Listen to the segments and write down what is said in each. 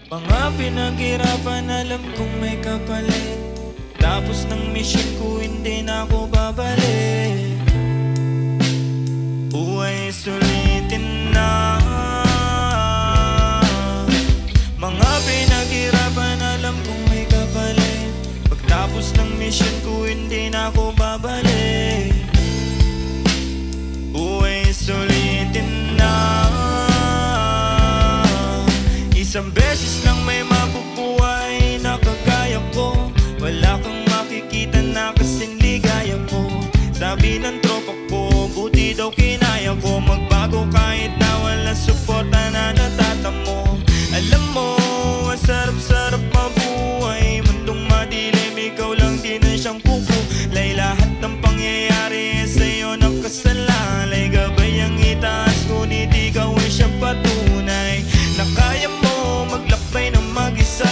Mga pinaghirapan alam kong may kapalit. Tapos ng mission ko hindi na ako babalik. Buhay sulitin na. Mga pinaghirapan alam kong may kapalit. Pagtapos ng mission ko hindi na ako babalik. Buhay sulitin na. Isang beses lang may mabubuhay na kagaya ko. Wala kang makikita na kasing ligaya ko. Sabi ng tropa ko, buti daw kinaya ko magbago kahit na wala suporta na natatamo. Alam mo, ang sarap-sarap mabuhay. Mundong madilim, ikaw lang din ang siyang kukulay. Lahat ng pangyayari sa'yo nakasalalay. Gabay ang itaas, ngunit ikaw ay siyang patunay na kaya mo maglakbay ng mag-isa,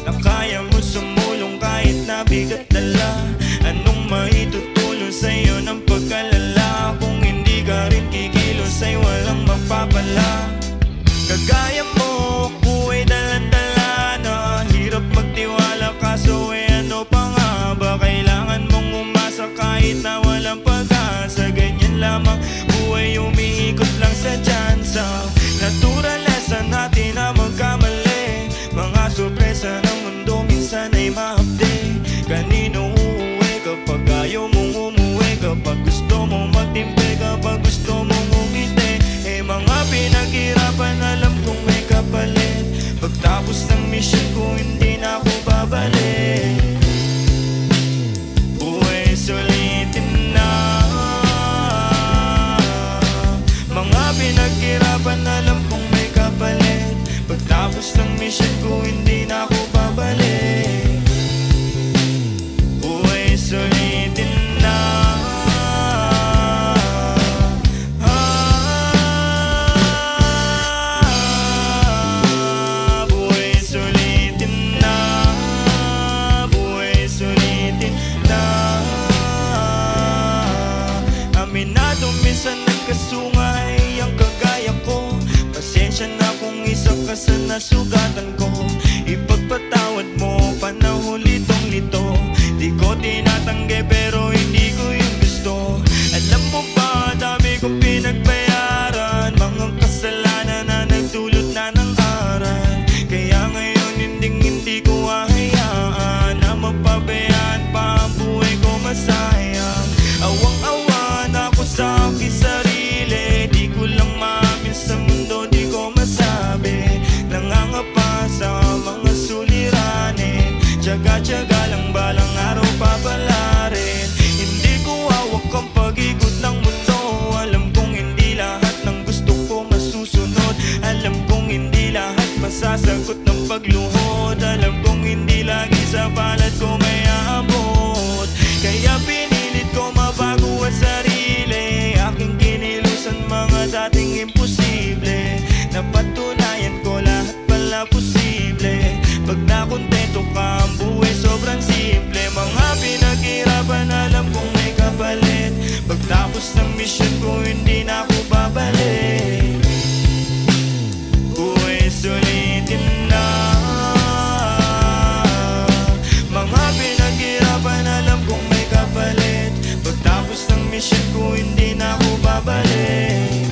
na kaya mo sumulong kahit nabigat dala. Anong maitutulong sa'yo ng pagkalala? Kung hindi ka rin kikilos ay walang mapapala. Kagaya mo, buhay dalan-dala na. Hirap magtiwala kaso ano pa nga ba? Kailangan mong umasa kahit na walang pag-asa. Ganyan lamang buhay, umiikot lang sa tsansa. Natural lesson natin na magkamali. Mga sorpresa ng mundo minsan ay ma-update. Kanino uuwi kapag ayaw mong umuwi? Kapag gusto mong magtimpi, kapag gusto mong umiti. Mga pinaghirapan alam kong may kapalit. Pagtapos ng mission ko hindi na ako babalik. Buhay sulitin na. Mga pinaghirapan alam kong may kapalit. Pagtapos ng mission ko hindi na ako babalik. Buhay sulitin na. Buhay sulitin na. Buhay sulitin na. Aminado minsan nagkasungay ang kagaya ko. Pasensya na kung isa ka sa nasugatan ko. Ipagpatawad mo, panahon litong-lito. Di ko tinatanggi pero hindi ko yung gusto. Alam mo ba, dami kong pinagbayaran. Mga kasalanan na nagdulot na ng aral. Kaya ngayon hindi ko hahayaan na mapabayaan pa ang buhay ko masayang. Awang-awa na ako sa aking sarili. Di ko lang maamin sa mundo, di ko masabi. Nangangapa sa mga suliranin. Tiyaga-tiyaga lang balang araw papalarin. Hindi ko hawak ang pag-ikot ng mundo. Alam kong hindi lahat ng gusto ko masusunod. Alam kong hindi lahat masasagot ng pagluhod. Alam kong hindi lagi sa palad ko may aabot. Kaya pinilit ko mabago ang sarili. Aking kinilusan mga dating imposible. Napatunayan ko lahat pala posible. Pag nakontento ka, ang buhay sobrang simple. Mga pinaghirapan alam kong may kapalit. Pagtapos ng mission ko hindi na ako babalik. Buhay sulitin na. Mga pinaghirapan alam kong may kapalit. Pagtapos ng mission ko hindi na ako babalik.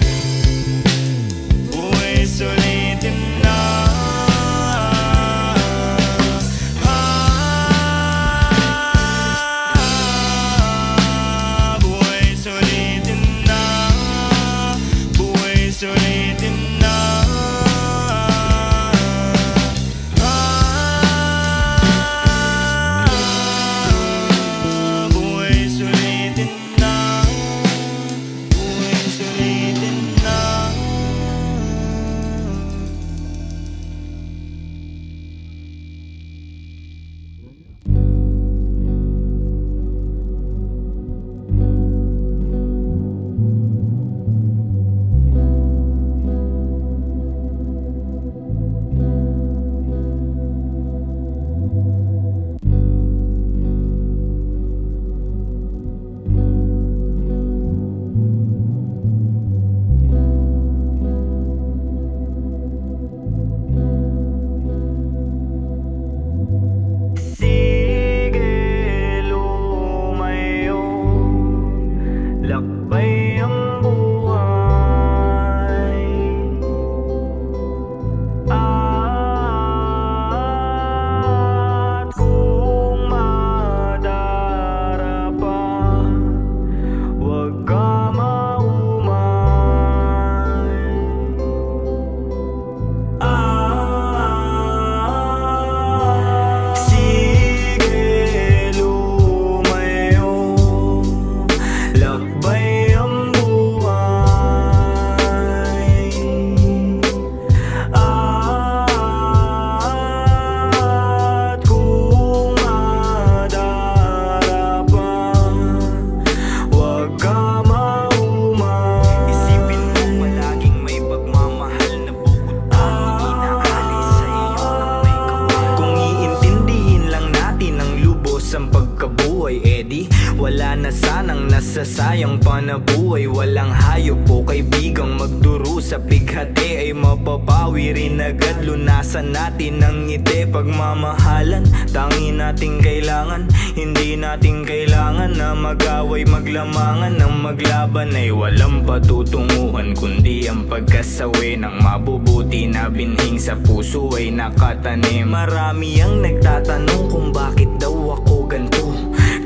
Wala na sanang nasasayang pa na buhay. Walang hayop o kaibigang magduro sa pighati ay mapapawi rin agad. Lunasan natin ang ngiti, pagmamahalan tangi nating kailangan. Hindi natin kailangan na mag-away, maglamangan. Ang maglaban ay walang patutunguhan, kundi ang pagkasawi ng mabubuti na binhing sa puso ay nakatanim. Marami ang nagtatanong kung bakit daw ako ganito.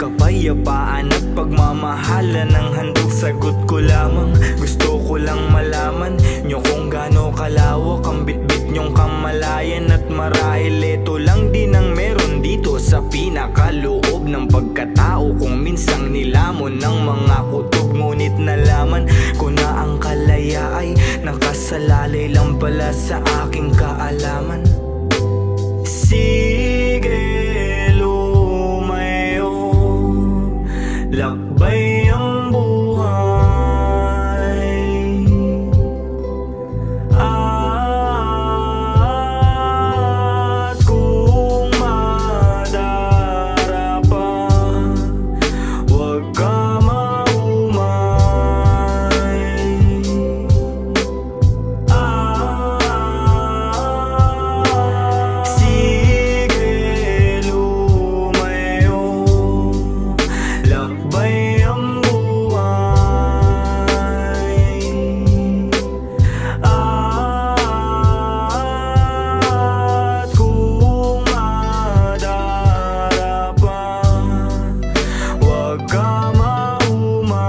Kapayapaan at pagmamahalan ng handog. Sagot ko lamang, gusto ko lang malaman nyo kung gaano kalawak ang bitbit nyong kamalayan. At marahil ito lang din ang meron dito sa pinakaloob ng pagkatao. Kung minsang nilamon ng mga kutob, ngunit nalaman ko na ang kalaya ay nakasalalay lang pala sa aking kaalaman. Sige, lumayo, lakbay ang buhay. At kung madarapa, huwag ka maumay. Sige, lumayo, lakbay ang buhay. At kung madarapa, huwag ka maumay.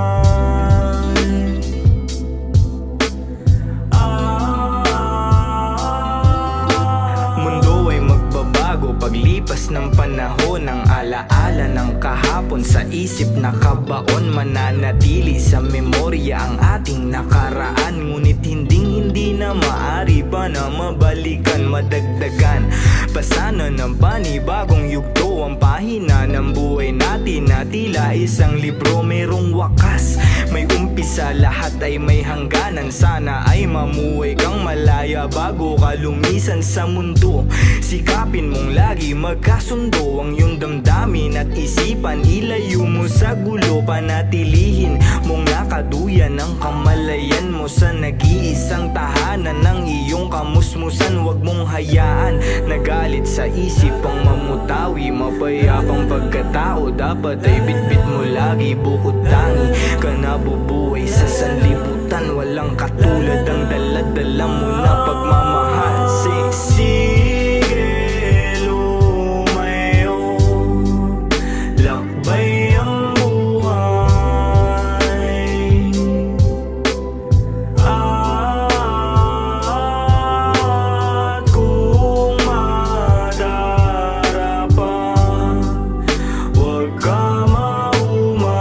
Mundo ay magbabago paglipas ng panahon. Ang alaala ng kahapon sa isip nakabaon. Mananatili sa memorya ang ating nakaraan, ngunit hindi na maari pa na mabalikan, madagdagan pa sana ng panibagong yugto. Ang pahina ng buhay natin na tila isang libro, merong wakas, may umpisa, lahat ay may hangganan. Sana ay mamuhay kang malaya bago ka lumisan sa mundo. Sikapin mong lagi magkasundo ang iyong damdamin at isipan. Ilayo mo sa gulo, panatilihin mong nakaduyan ang kamalayan mo sa nag-iisang tahanan ng iyong kamusmusan. Huwag mong hayaan nagalit sa isip ang mamutawi. Mapayapang pagkatao dapat ay bitbit mo lagi. Bukod tangi ka nabubuhay sa sanlibutan, walang katulad ang daladala mo na pagmamahal. Sige, lumayo, lakbay ang buhay. At kung madarapa, huwag ka maumay.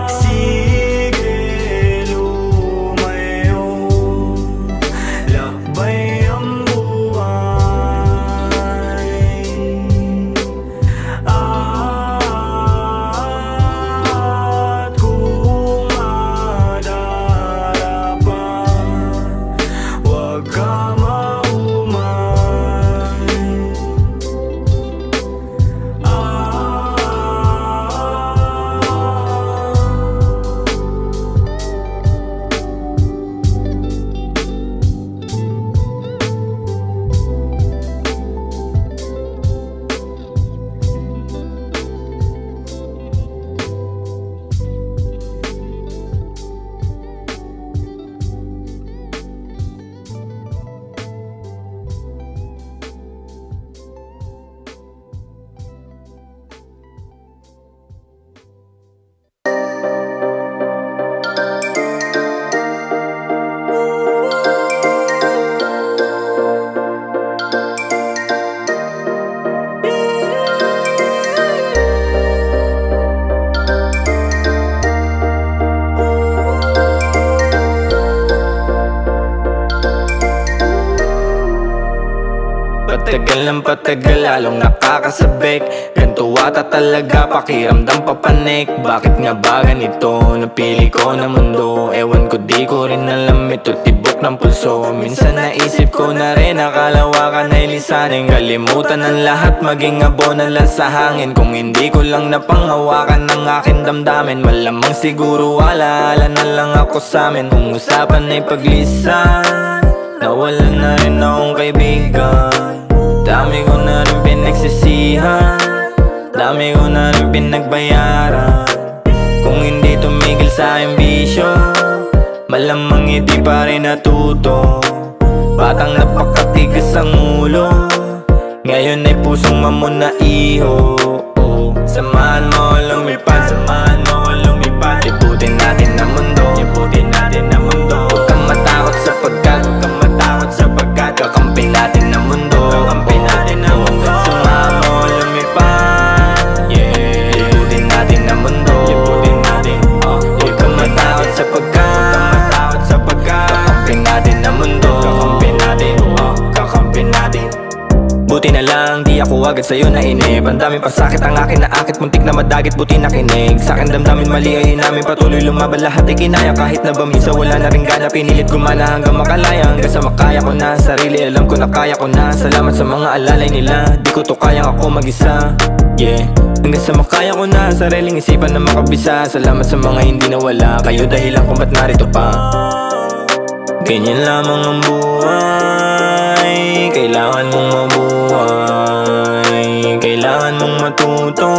Sige, lumayo, lakbay ang buhay. At kung madarapa, huwag ka maumay. Patagal ng patagal, lalong nakakasabik. Ganto ata talaga, pakiramdam papanik. Bakit nga ba ganito? Napili ko na mundo. Ewan ko, di ko rin alam. Ito tibok tibok ng pulso. Minsan naisip ko na rin nakalawakan ay lisanin, kalimutan ang lahat, maging abo na lang sa hangin. Kung hindi ko lang napanghawakan ng aking damdamin, malamang siguro alaala na lang ako sa'min. Kung usapan ay paglisan, nawalan na rin akong kaibigan. Dami ko na rin pinagsisihan, dami ko na rin pinagbayaran. Kung hindi tumigil sa aking bisyo, malamang hindi pa rin natuto. Batang napakatigas ang ulo, ngayon ay pusong mamuna iho. Samahan mo lumipad, samahan mo lumipad. Liputin natin ang mundo, liputin natin ang mundo. Huwag kang matakot sapagkat, huwag kang matakot sapagkat kakampi natin ang mundo, kakampi natin ang mundo. Samahan mo lumipad, yeah. Liputin natin ang mundo, liputin natin. Huwag kang matakot sapagkat, huwag kang matakot sapagkat kakampi natin ang mundo, kakampi natin, kakampi natin. Buti na lang, di ako agad sa'yo nainip. Ang daming pasakit ang akin naakit, muntik na madagit, buti nakinig. Sa'kin damdamin mali ay namin patuloy lumaban, lahat ay kinaya. Kahit na ba minsan wala na rin gana, pinilit gumana hanggang makalaya. Hanggang sa makaya ko na, sarili alam ko na kaya ko na. Salamat sa mga alalay nila, di ko to kayang ako mag-isa, yeah. Hanggang sa makaya ko na, sariling isipan na makabisa. Salamat sa mga hindi nawala, kayo dahilan kung ba't narito pa. Ganyan lamang ang buhay, kailangan mong mabuhay, kailangan mong matuto,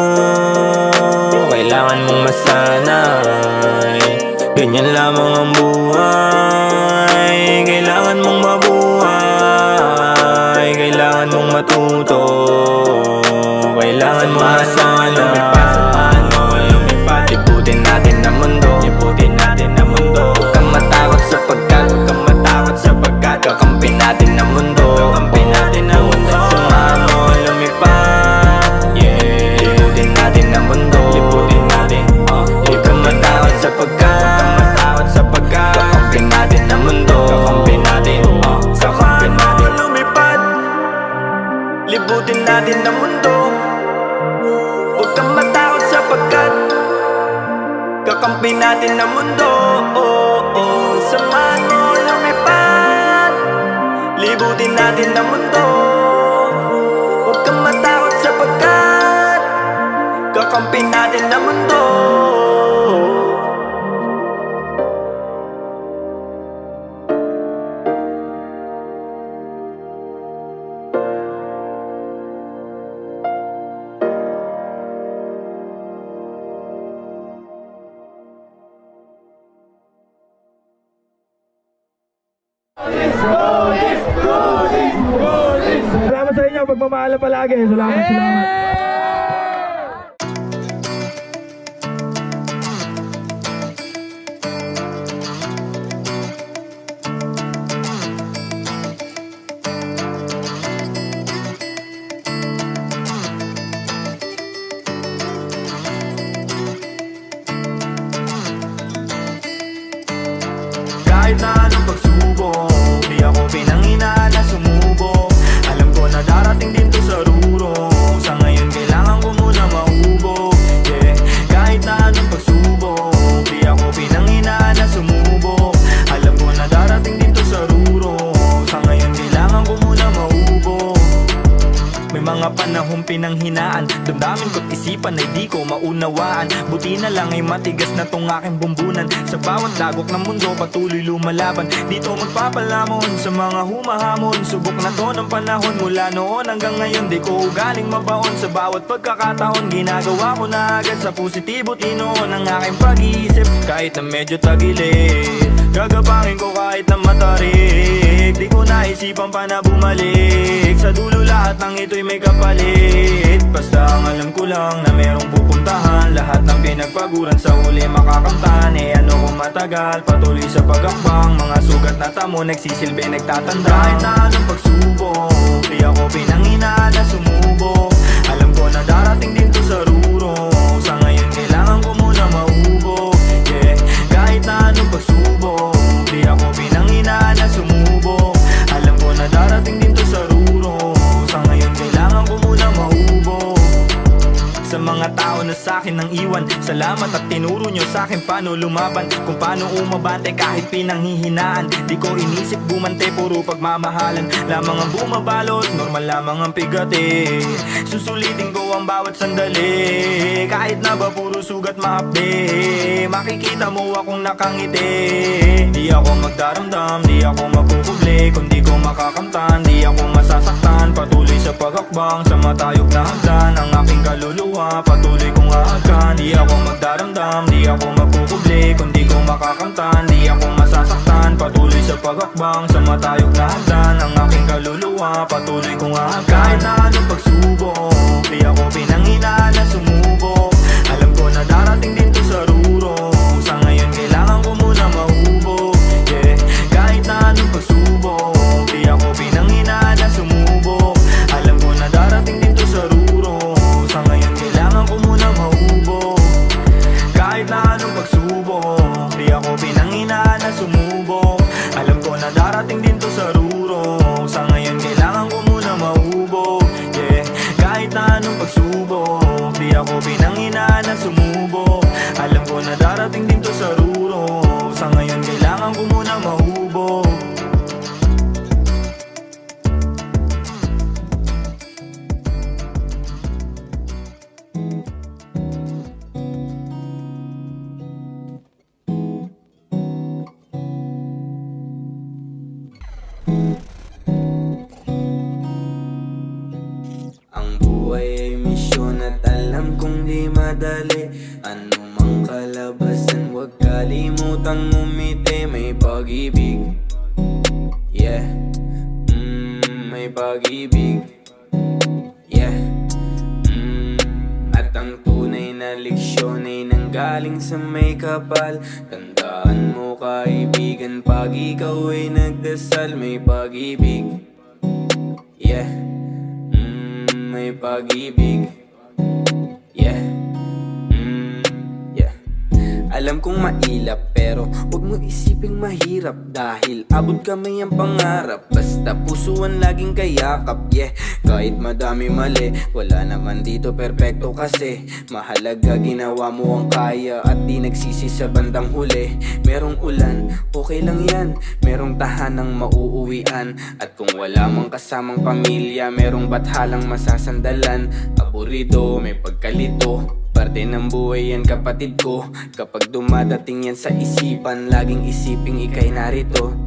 kailangan mong masanay. Ganyan lamang ang buhay, kailangan mong mabuhay, kailangan mong matuto, kailangan mong masanay. Samahan mo lumipad, liputin natin ang mundo, liputin natin ang mundo. Huwag kang matakot sapagkat, huwag kang matakot sapagkat kakampi natin ang mundo, kakampi natin ang mundo. Samahan mo lumipad, yeah. Liputin natin ang mundo, liputin natin. Huwag kang matakot sapagkat, huwag kang matakot sapagkat kakampi natin ang mundo, kakampi natin, kakampi natin. Lumipad, liputin natin ang mundo. Huwag kang matakot sapagkat kakampi natin ang mundo. Samahan mo lumipad, libutin natin ang mundo. Huwag kang matakot sapagkat kakampi natin ang mundo. Salamat sa inyo, pagmamahal palagi. Salamat, salamat. Kahit na anong pagsubok, di ako pinanghinaan na sumubok. Alam ko na darating din to sa ruro, sa ngayon kailangan ko muna mahubog, yeah. Kahit na anong pagsubok, di ako pinanghinaan na sumubok. Alam ko na darating din to sa ruro, sa ngayon kailangan ko muna mahubog. May mga panahong pinanghinaan, damdamin ko't isipan ay di ko maunawaan. Buti na lang ay matigas na tong aking bumbunan. Sa bawat lagok ng mundo patuloy lumalaban. Dito magpapalamon sa mga humahamon. Subok na to ng panahon mula noon hanggang ngayon. Di ko ugaling mabaon sa bawat pagkakataon. Ginagawa ko na agad sa positibo't inoon ang aking pag-iisip. Kahit na medyo tagilid, gagapangin ko kahit na matarik. Di ko naisipan pa na bumalik, sa dulo lahat ng ito'y may kapalit. Basta ang alam ko lang na merong pupuntahan, lahat ng pinagpaguran sa huli makakamtan. Eh ano kung matagal, patuloy sa pagakbang, mga sugat na tamo nagsisilbi nagtatanda. Kahit na anong pagsubok, di ako pinanghinaan na sumubok. Alam ko na darating din to sa ruro, sa ngayon kailangan ko muna mahubog, yeah. Kahit na anong pagsubok, di ako pinanghinaan na sumubok. Alam ko na darating din to sa ruro, sa ngayon kailangan ko muna mahubog. Sa mga tao na sa'kin akin ng iwan. Salamat at tinuro nyo sa'kin paano lumaban, kung paano umabante kahit pinanghihinaan. Di ko inisip bumante, puro pagmamahalan lamang ang bumabalot, normal lamang ang pigate. Susulitin ko ang bawat sandali, kahit na ba puro sugat mahapde. Makikita mo akong nakangiti. Di ako magdaramdam, di ako magkukubli, kung di ko makakamtan, di ako masasaktan. Patuloy sa pagakbang sa matayog na hagdan, ang aking kaluluwa patuloy kong aagkan. Di ako magdaramdam, di ako magkukubli, kung di ko makakamtan, di ako masasaktan. Patuloy sa pagakbang sa matayog na hagdan, ang aking kaluluwa patuloy kong aagkan. Kahit na anong pagsubok, di ako pinanghinaan na sumubok. Alam ko na darating din to sa ruro, sa ngayon kailangan ko muna mahubog. Yeah, kahit na anong pagsubok, di ako pinanghinaan na sumubok. Alam ko na darating din to sa ruro, sa ngayon kailangan ko muna mahubog. Kahit na anong pagsubok, di ako pinanghinaan na sumubok. Alam ko na darating din to sa ruro, sa ngayon kailangan ko muna mahubog. Yeah, kahit na anong pagsubok, di ako pinanghinaan na sumubok. Alam ko na darating din to sa ruro, sa ngayon kailangan ko muna mahubog. Ang buhay ay misyon at alam kong di madali. Ano mang kalabasan, huwag kalimutang umiti. May pag-ibig, yeah, may pag-ibig, yeah, at ang tunay na leksyon ay nanggaling sa may kapal. Tandaan mo kaibigan, pag ikaw ay nagdasal, may pag-ibig, yeah, may pag-ibig, yeah, yeah. Alam kong mailap pero huwag mo isiping mahirap, dahil abot kamay ang pangarap. Basta pusuan laging kayakap, yeah. Kahit madami mali, wala naman dito perpekto kasi mahalaga ginawa mo ang kaya at di nagsisi sa bandang huli. Merong ulan, okay lang yan, merong tahanang mauuwian. At kung wala mang kasamang pamilya, merong bathalang masasandalan. Aburido, may pagkalito, parte ng buhay yan kapatid ko. Kapag dumadating yan sa isipan, laging isiping ika'y narito.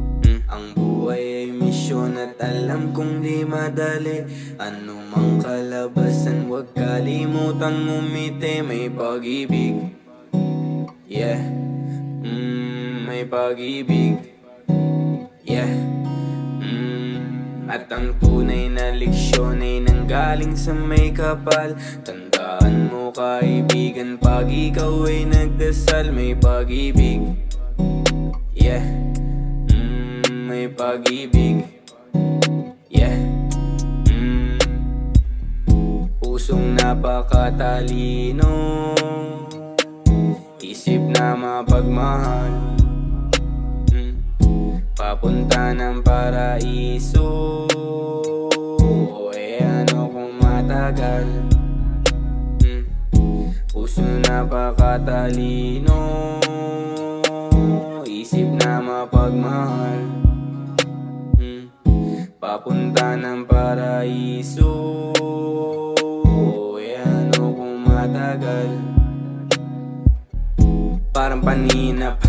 Ang buhay ay misyon at alam kong di madali. Ano mang kalabasan, huwag kalimutang umiti. May pag-ibig, yeah, may pag-ibig, yeah, at ang tunay na leksyon ay nanggaling sa may kapal. Tandaan mo kaibigan, pag ikaw ay nagdasal, may pag-ibig, yeah, may pag-ibig, yeah, pusong napakatalino, isip na mapagmahal, papunta ng paraiso. Eh ano kung matagal, puso napakatalino, isip na mapagmahal, papunta ng paraiso. Eh ano kung matagal, parang paninap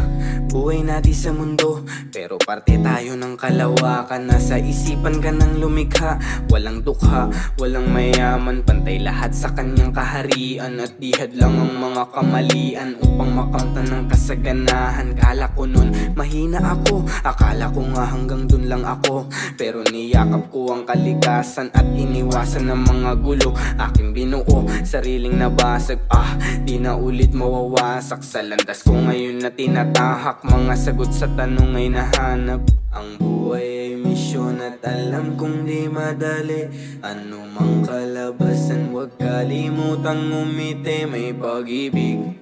buhay natin sa mundo, pero parte tayo ng kalawakan. Nasa isipan ka ng lumikha, walang dukha, walang mayaman, pantay lahat sa kanyang kaharian. At dihad lang ang mga kamalian upang makamtan ng kasaganahan. Kala ko nun mahina ako, akala ko nga hanggang dun lang ako, pero niyakap ko ang kalikasan at iniwasan ng mga gulo. Aking binuo, sariling nabasag, di na ulit mawawasak. Sa landas ko ngayon na tinatahak, mga sagot sa tanong ay nahanap. Ang buhay ay misyon at alam kong di madali. Ano mang kalabasan, huwag kalimutang umiti. May pag-ibig,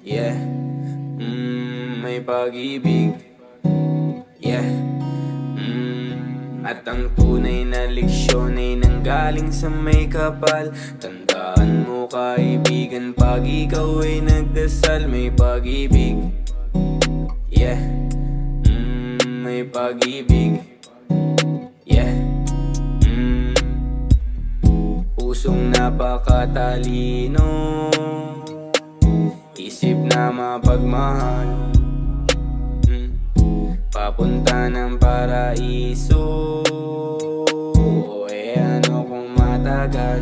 yeah, may pag-ibig, yeah, at ang tunay na leksyon ay nanggaling galing sa may kapal. Tandaan mo kaibigan, pag ikaw ay nagdasal, may pag-ibig. Yeah, may pag-ibig. Yeah, pusong napakatalino, isip na mapagmahal, papunta ng paraiso. Ano kung matagal?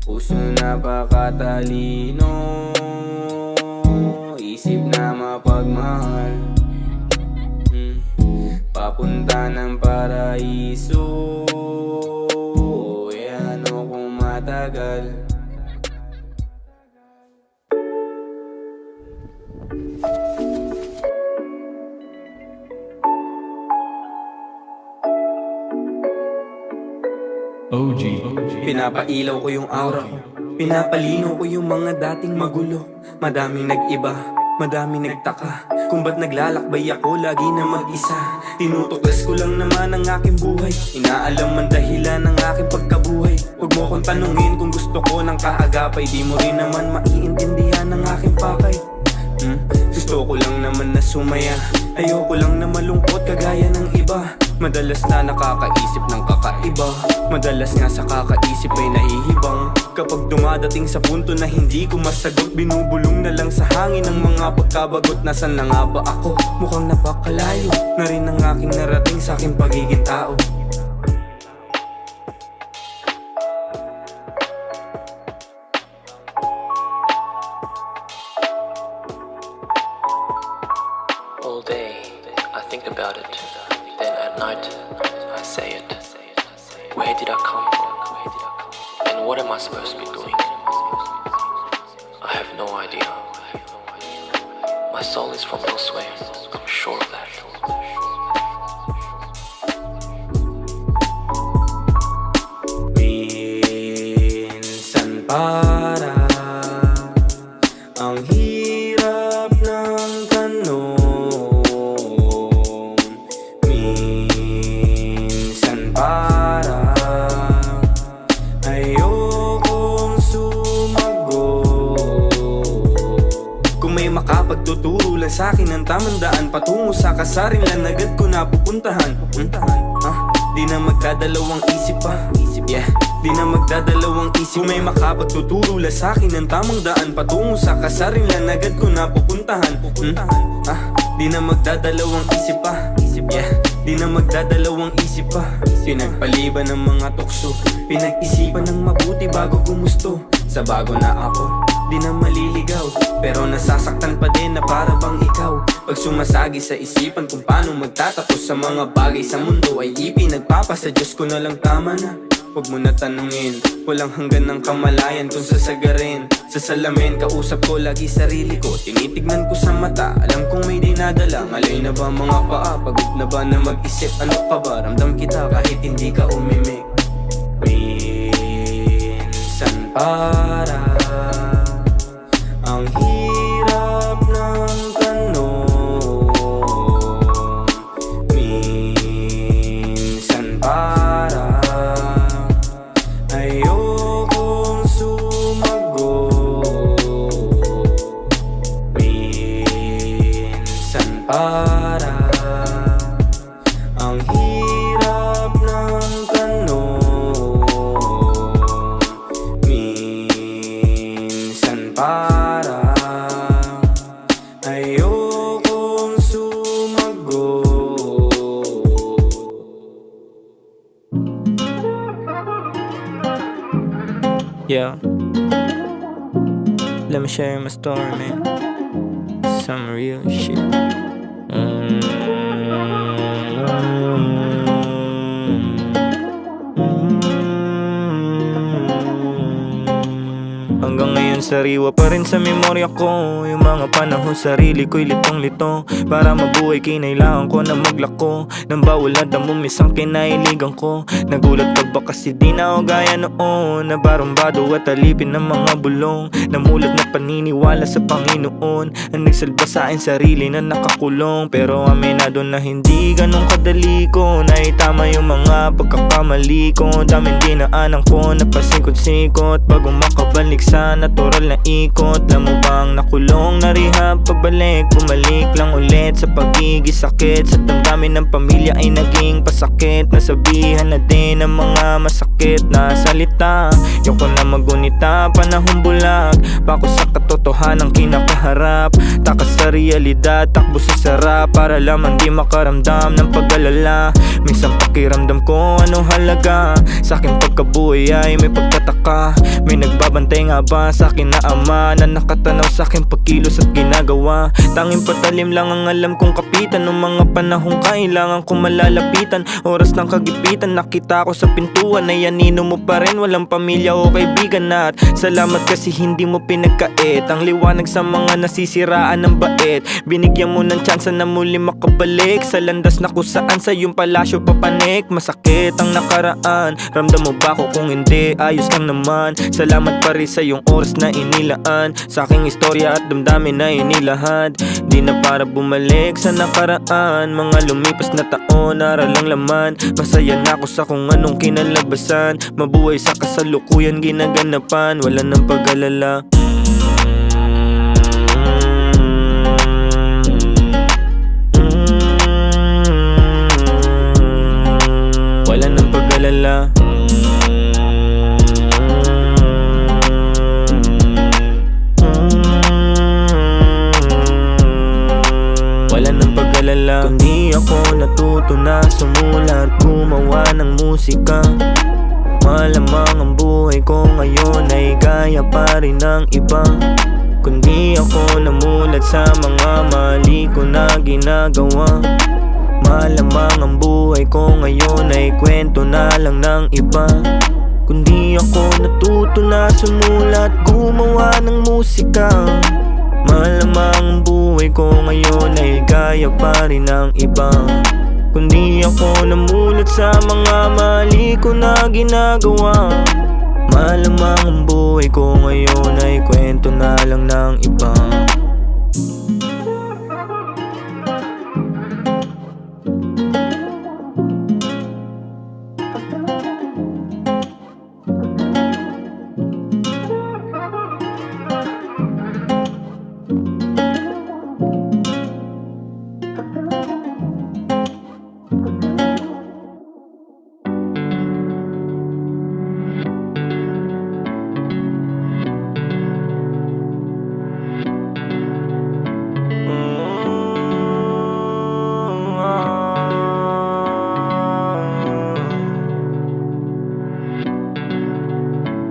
Puso napakatalino, isip na mapagmahal, papunta ng paraiso. Ano kung matagal? Pinapailaw ko yung aura ko, pinapalino ko yung mga dating magulo. Madaming nag-iba, madaming nagtaka, kung ba't naglalakbay ako lagi na mag-isa. Tinutuklas ko lang naman ang aking buhay, inaalam man dahilan ng aking pagkabuhay. Huwag mo kong tanungin kung gusto ko ng kaagapay, di mo rin naman maiintindihan ang aking pakay. Gusto ko lang naman na sumaya, ayoko lang na malungkot kagaya ng iba. Madalas na nakakaisip ng kakaiba, madalas nga sa kakaisip may nahihibang. Kapag dumadating sa punto na hindi ko masagot, binubulong na lang sa hangin ng mga pagkabagot. Nasaan na nga ba ako? Mukhang napakalayo na rin ang aking narating sa aking pagiging tao. All day, I think about it. Then at night, I say it. Where did I come from? And what am I supposed to be doing? I have no idea. My soul is from elsewhere. I'm sure of that. Minsan para ang hirap ng tanong, minsan para ayokong sumagot. Kung may makapagtuturo lang sa'kin ng tamang daan patungo sa kasarinlan, agad ko na pupuntahan. Di na magdadalawang isip pa. Yeah, di na magdadalawang isip. Kung may makapagtuturo lang sa'kin ng tamang daan patungo sa kasarinlan, agad ko na pupuntahan. Di na magdadalawang isip pa. Yeah, di na magdadalawang isip pa. Pinagpaliban ng mga tukso, pinag-isipan ng mabuti bago gumusto. Sa bago na ako, di na maliligaw, pero nasasaktan pa din na para bang ikaw. Pag sumasagi sa isipan kung paano magtatapos sa mga bagay sa mundo, ay ipinagpapasa Diyos ko na lang, tama na. Huwag mo na tanungin, walang hanggan ng kamalayan kung sasagarin. Sa salamin, kausap ko lagi sarili ko, tinitignan ko sa mata, alam kong may dinadala. Malay na ba mga paa, pagod na ba na mag-isip? Ano ka ba, ramdam kita kahit hindi ka umimik. Minsan para ang hirap ng tanong, minsan para ayokong sumagot, minsan para ang hirap ng tanong, minsan para ayokong sumagot. Yeah, let me share my story, man. Some real shit. Hanggang ngayon sa sariwa pa rin sa memorya ko. Yung mga panahon sarili ko'y litong-lito. Para mabuhay kinailangan ko na maglako ng bawalad ang mumisang kinailigan ko. Nagulat ka ba kasi di na ako gaya noon, na barumbado at alipin ng mga bulong. Namulat na paniniwala sa Panginoon, ang nagsalba sa akin sarili na nakakulong. Pero aminado na hindi ganun kadali ko na itama yung mga pagkakamali ko. Daming dinaanan ko na pasikot-sikot bago makabalik sa natural na ikot. Alam mo bang nakulong na rehab, pagbalik bumalik lang ulit sa pagiging-sakit. Sa damdamin ng pamilya ay naging pasakit. Nasabihan na din ang mga masakit na salita. Yoko na magunita, panahong bulag, bako sa katotohanan kinakaharap. Takas sa realidad, takbo sa sarap, para lamang di makaramdam ng pag-alala. Minsan pakiramdam ko anong halaga, sa aking pagkabuhay ay may pagtataka. May nagbabantay nga ba sa akin na ama, na nakatanaw sa aking pagkilos at ginagawa. Tanging patalim lang ang alam kong kapitan, ng mga panahong kailangan kong malalapitan. Oras ng kagipitan, nakita ko sa pintuan, ay anino mo pa rin, walang pamilya o kaibigan. At salamat kasi hindi mo pinagkait ang liwanag sa mga nasisiraan ng bait. Binigyan mo ng tsansa na muli makabalik sa landas na kung saan sa iyong palasyo papanik. Masakit ang nakaraan, ramdam mo ba ko kung hindi? Ayos lang naman, salamat pa rin sa iyong oras na inilaan. Sa aking istorya at damdamin na inilahad, di na para bumalik sa nakaraan. Mga lumipas na taon, aral lang laman. Masaya na ako sa kung anong kinalabasan. Mabuhay sa kasalukuyan ginaganapan, wala nang pag-alala. Wala nang pag-alala. Wala nang pag-alala. Kundi ako natuto na sumulat, gumawa ng musika. Malamang ang buhay ko ngayon ay gaya pa rin ng iba. Kundi ako namulat sa mga mali ko na ginagawa. Malamang ang buhay ko ngayon ay kwento na lang ng iba. Kundi ako natuto na sumulat, gumawa ng musika. Malamang ang buhay ko ngayon ay gaya pa rin ng iba. Kundi ako namulat sa mga mali ko na ginagawa. Malamang ang buhay ko ngayon ay kwento na lang ng iba.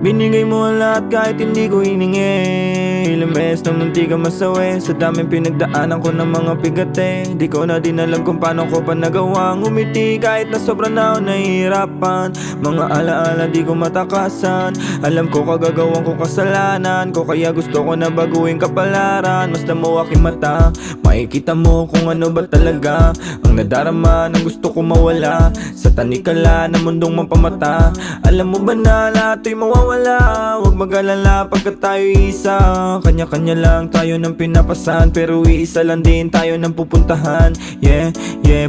Binigay mo ang lahat kahit hindi ko hiningi. Ilang beses na munti ka masawi, sa daming pinagdaanan ko ng mga pigate. Di ko na din alam kung paano ko pa nagawang umiti kahit na sobrang na ako nahihirapan. Mga alaala di ko matakasan, alam ko kagagawan ko kasalanan ko, kaya gusto ko na baguhin kapalaran. Mas mo aking mata, makikita mo kung ano ba talaga ang nadarama na gusto ko mawala sa tanikala na mundong mapamata. Alam mo ba na lahat ay mawawala? Huwag mag-alala pagkat tayo isa. Kanya-kanya lang tayo ng pinapasan, pero iisa lang din tayo ng pupuntahan. Yeah,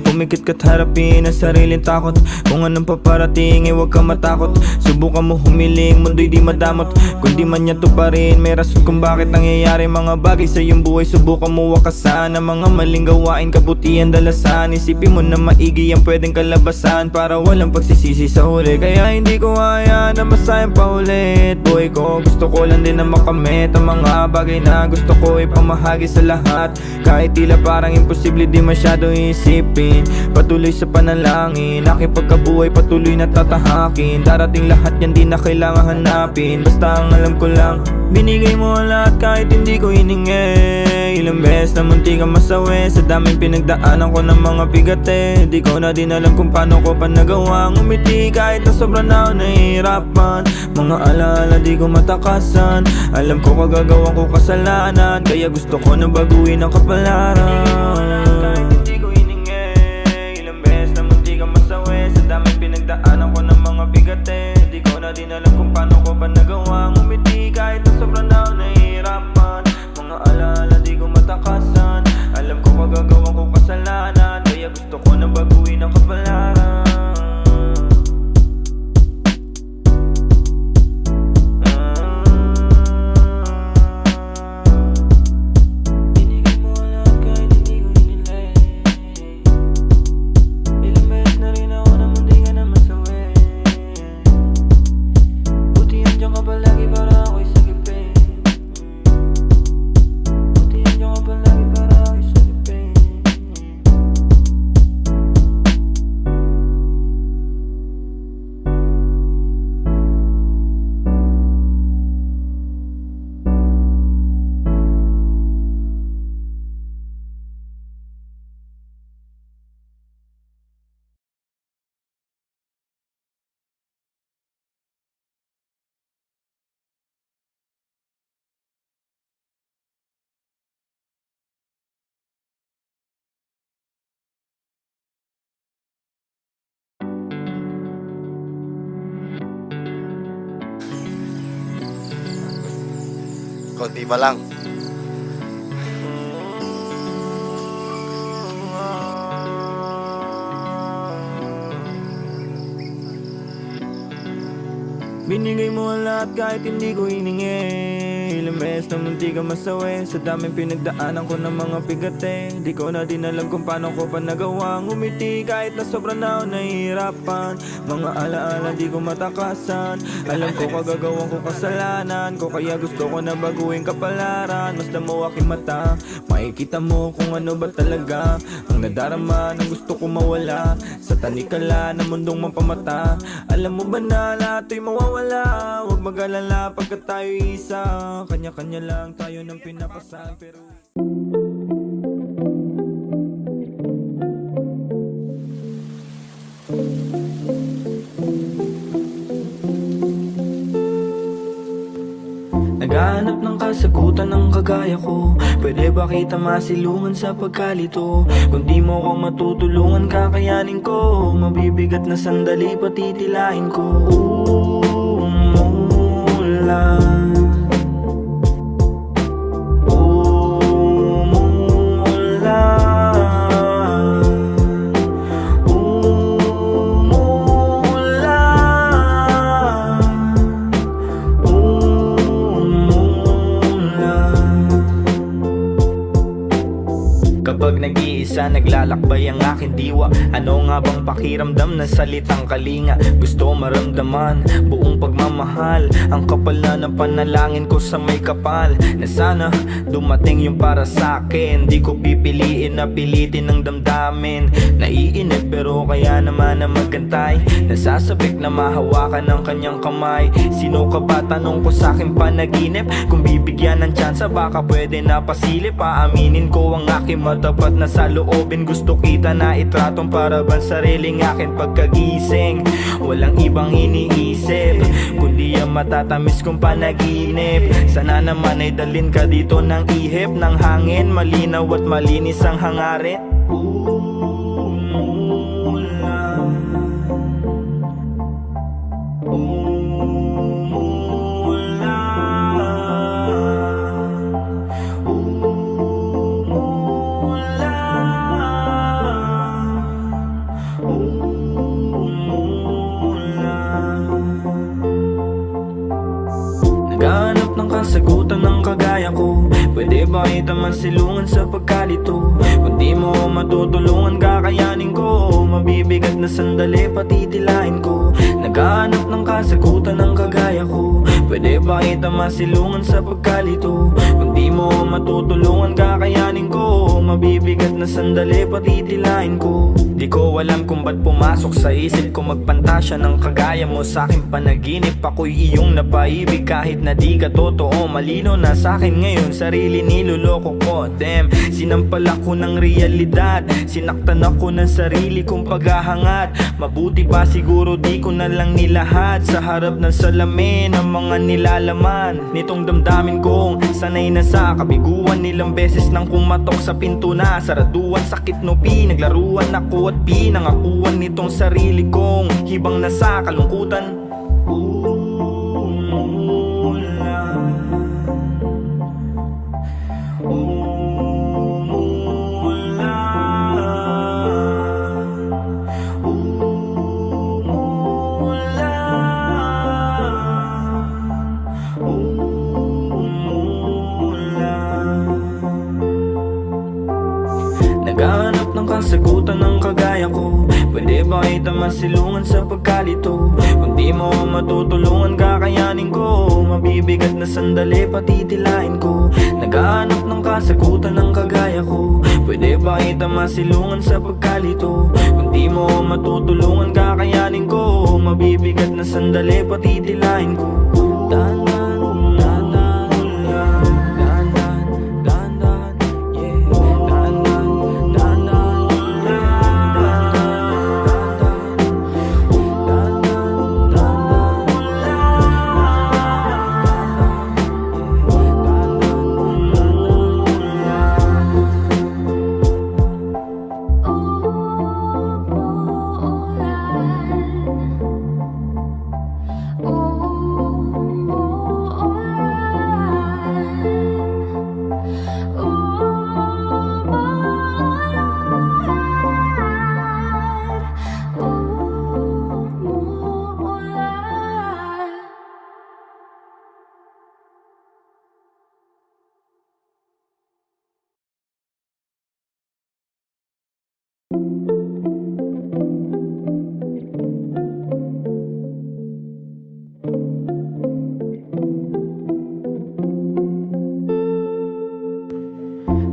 pumikit ka't harapin ang sariling takot. Kung anong paparating, huwag kang matakot. Subukan mo humiling, mundo'y di madamot. Kung di man yan to pa rin, may rason kung bakit nangyayari mga bagay sa iyong buhay. Subukan mo wakasan ang mga maling gawain, kabutihan dalasan. Isipin mo na maigi ang pwedeng kalabasan, para walang pagsisisi sa huli. Kaya hindi ko kaya na masayang paulit. Buhay ko, gusto ko lang din na makamit ang mga bagay na gusto ko ipamahagi sa lahat. Kahit tila parang imposible, di masyado isipin. Patuloy sa panalangin, aking pagkabuhay patuloy na tatahakin. Darating lahat yan, di na kailangan hanapin. Basta ang alam ko lang, binigay mo ang lahat kahit hindi ko hiningi. Ilang beses na munti ka masawi sa daming pinagdaanan ko ng mga bigate. Di ko na din alam kung paano ko pa nagawang umiti kahit na sobrang na ako nahihirapan. Mga alaala di ko matakasan, alam ko kagagawa ko kasalanan, kaya gusto ko na baguhin ang kapalaran. Hindi ko hiningi, ilang beses na munti ka masawi sa daming pinagdaanan ko ng mga bigate. Di ko na din alam kung paano ko pa nagawang umiti kahit na sobrang na ako nahihirapan. Mga alaala di ko matakasan, alam ko kagagawa ko kasalanan, kaya gusto ko na baguhin ang kapalaran. Binigay mo ang lahat kahit hindi ko hinilay. Ilang beses na rin ako na munti ka na masawi. Buti nandiyan ka palagi para ako'y sagipin. Buti nandiyan ka palagi para ako'y sagipin. Konti pa lang. Binigay mo ang lahat kahit hindi ko hiningi. Ilang beses na munti ka masawi sa daming pinagdaanan ko ng mga bigate. Di ko na din alam kung paano ko pa nagawang umiti kahit na sobrang na ako nahihirapan. Mga alaala di ko matakasan, alam ko kagagawan ko kasalanan ko, kaya gusto ko na baguhin kapalaran. Mas mo aking mata, makikita mo kung ano ba talaga ang nadarama ng gusto ko mawala sa tanikala ng mundong mapamata. Alam mo ba na lahat ay mawawala? Huwag mag-alala pagka tayo isa, kanya-kanya lang tayo ng pinapasan. Pero naghahanap ng kasagutan ng kagaya ko. Pwede ba kita masilungan sa pagkalito? Kung di mo ko matutulungan, kakayanin ko. Mabibigat na sandali, patitilahin ko. Umulan, kapag nag-iisa, naglalakbay ang aking diwa. Ano nga bang pakiramdam ng salitang kalinga? Gusto maramdaman buong pagmamahal, ang kapal na ng panalangin ko sa may kapal, na sana dumating yung para sa akin. Di ko pipiliin na pilitin ng damdamin. Naiinip pero kaya naman na magantay, nasasabik na mahawakan ng kanyang kamay. Sino ka ba? Tanong ko sa aking panaginip. Kung bibigyan ng tsansa, baka pwede na pasilip. Paaminin ko ang aking matapat na sa loobin. Gusto kita na itratong para bang sariling akin pagkagising. Walang ibang iniisip kundi ang matatamis kong panaginip. Sana naman ay dalin ka dito ng ihip ng hangin, malinaw at malinis ang hangarin. Naghahanap ng kasagutan ng kagaya ko. Pwede ba kita masilungan sa pagkalito? Kung di mo matutulungan, kakayanin ko. Mabibigat na sandali, patitilahin ko. Naghahanap ng kasagutan ng kagaya ko. Pwede ba kita masilungan sa pagkalito? Kung di mo matutulungan kakayanin ko, mabibigat na sandali patitilain ko. Di ko alam kung ba't pumasok sa isip ko magpantasya ng kagaya mo sa aking panaginip. Ako'y iyong napaibig kahit na di ka totoo. Malino na sa akin ngayon, sarili niloloko ko. Damn, sinampal ako ng realidad, sinaktan ako ng sarili kong paghahangat. Mabuti pa siguro di ko na lang nilahat sa harap ng salamin ang mga nilalaman nitong damdamin kong sanay na sa kabiguan. Ilang beses nang kumatok sa pinto na saraduan, sakit no pinaglaruan ako at pinangakuan nitong sarili kong hibang na sa kalungkutan. Naghahanap ng kasagutan ng kagaya ko. Pwede ba kita masilungan sa pagkalito? Kung di mo matutulungan kakayanin ko, mabibigat na sandali patitilain ko. Naghahanap ng kasagutan ng kagaya ko. Pwede ba kita masilungan sa pagkalito? Kung di mo matutulungan kakayanin ko, mabibigat na sandali patitilain ko.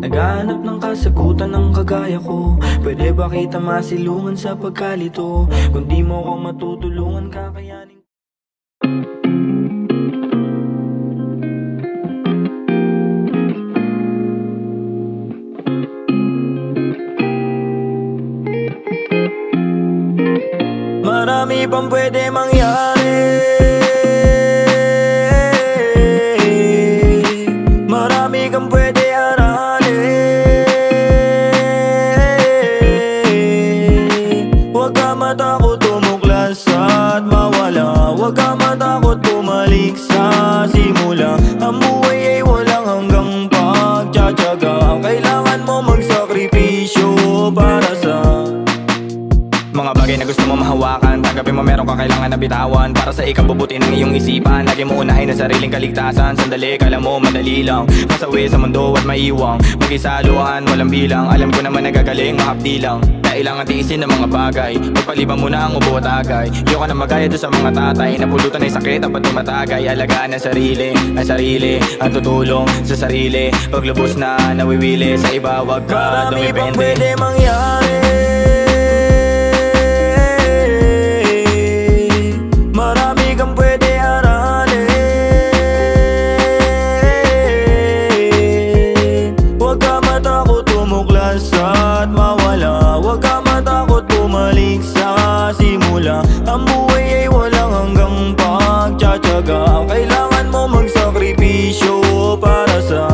Naghahanap ng kasagutan ng kagaya ko. Pwede ba kita masilungan sa pagkalito? Kung di mo ko matutulungan kakayanin. Marami pang pwede mangyari, marami kang pwede aralin. Huwag ka matakot tumuklas at mawala, huwag ka matakot bumalik sa simula. Ang buhay ay walang hanggang pagtsatsaga. Kailangan mo magsakripisyo para sa mga bagay na gusto mo mahawakan. Tanggapin mo meron ka kailangan na bitawan para sa ikabubuti ng iyong isipan. Lagi mo unahin ang sariling kaligtasan. Sandali, kala mo madali lang masawi sa mundo at maiwang mag-isa luhan, walang bilang. Alam ko naman nagagaling, mahapdi lang. Kailangan tiisin ng mga bagay, magpaliban mo na ang ubo at agay. Iyo ka na magaya doon sa mga tatay napulutan ay sakit at tumatagay. Alagaan ang sarili, ang tutulong sa sarili. Paglubos na nawiwili sa iba, wag ka dumipende. Marami pang pwede mangyari, marami kang pwede aralin. Huwag ka matakot tumuklas at mawala, huwag ka matakot bumalik sa simula. Ang buhay ay walang hanggang pagtsatsaga. Kailangan mo magsakripisyo para sa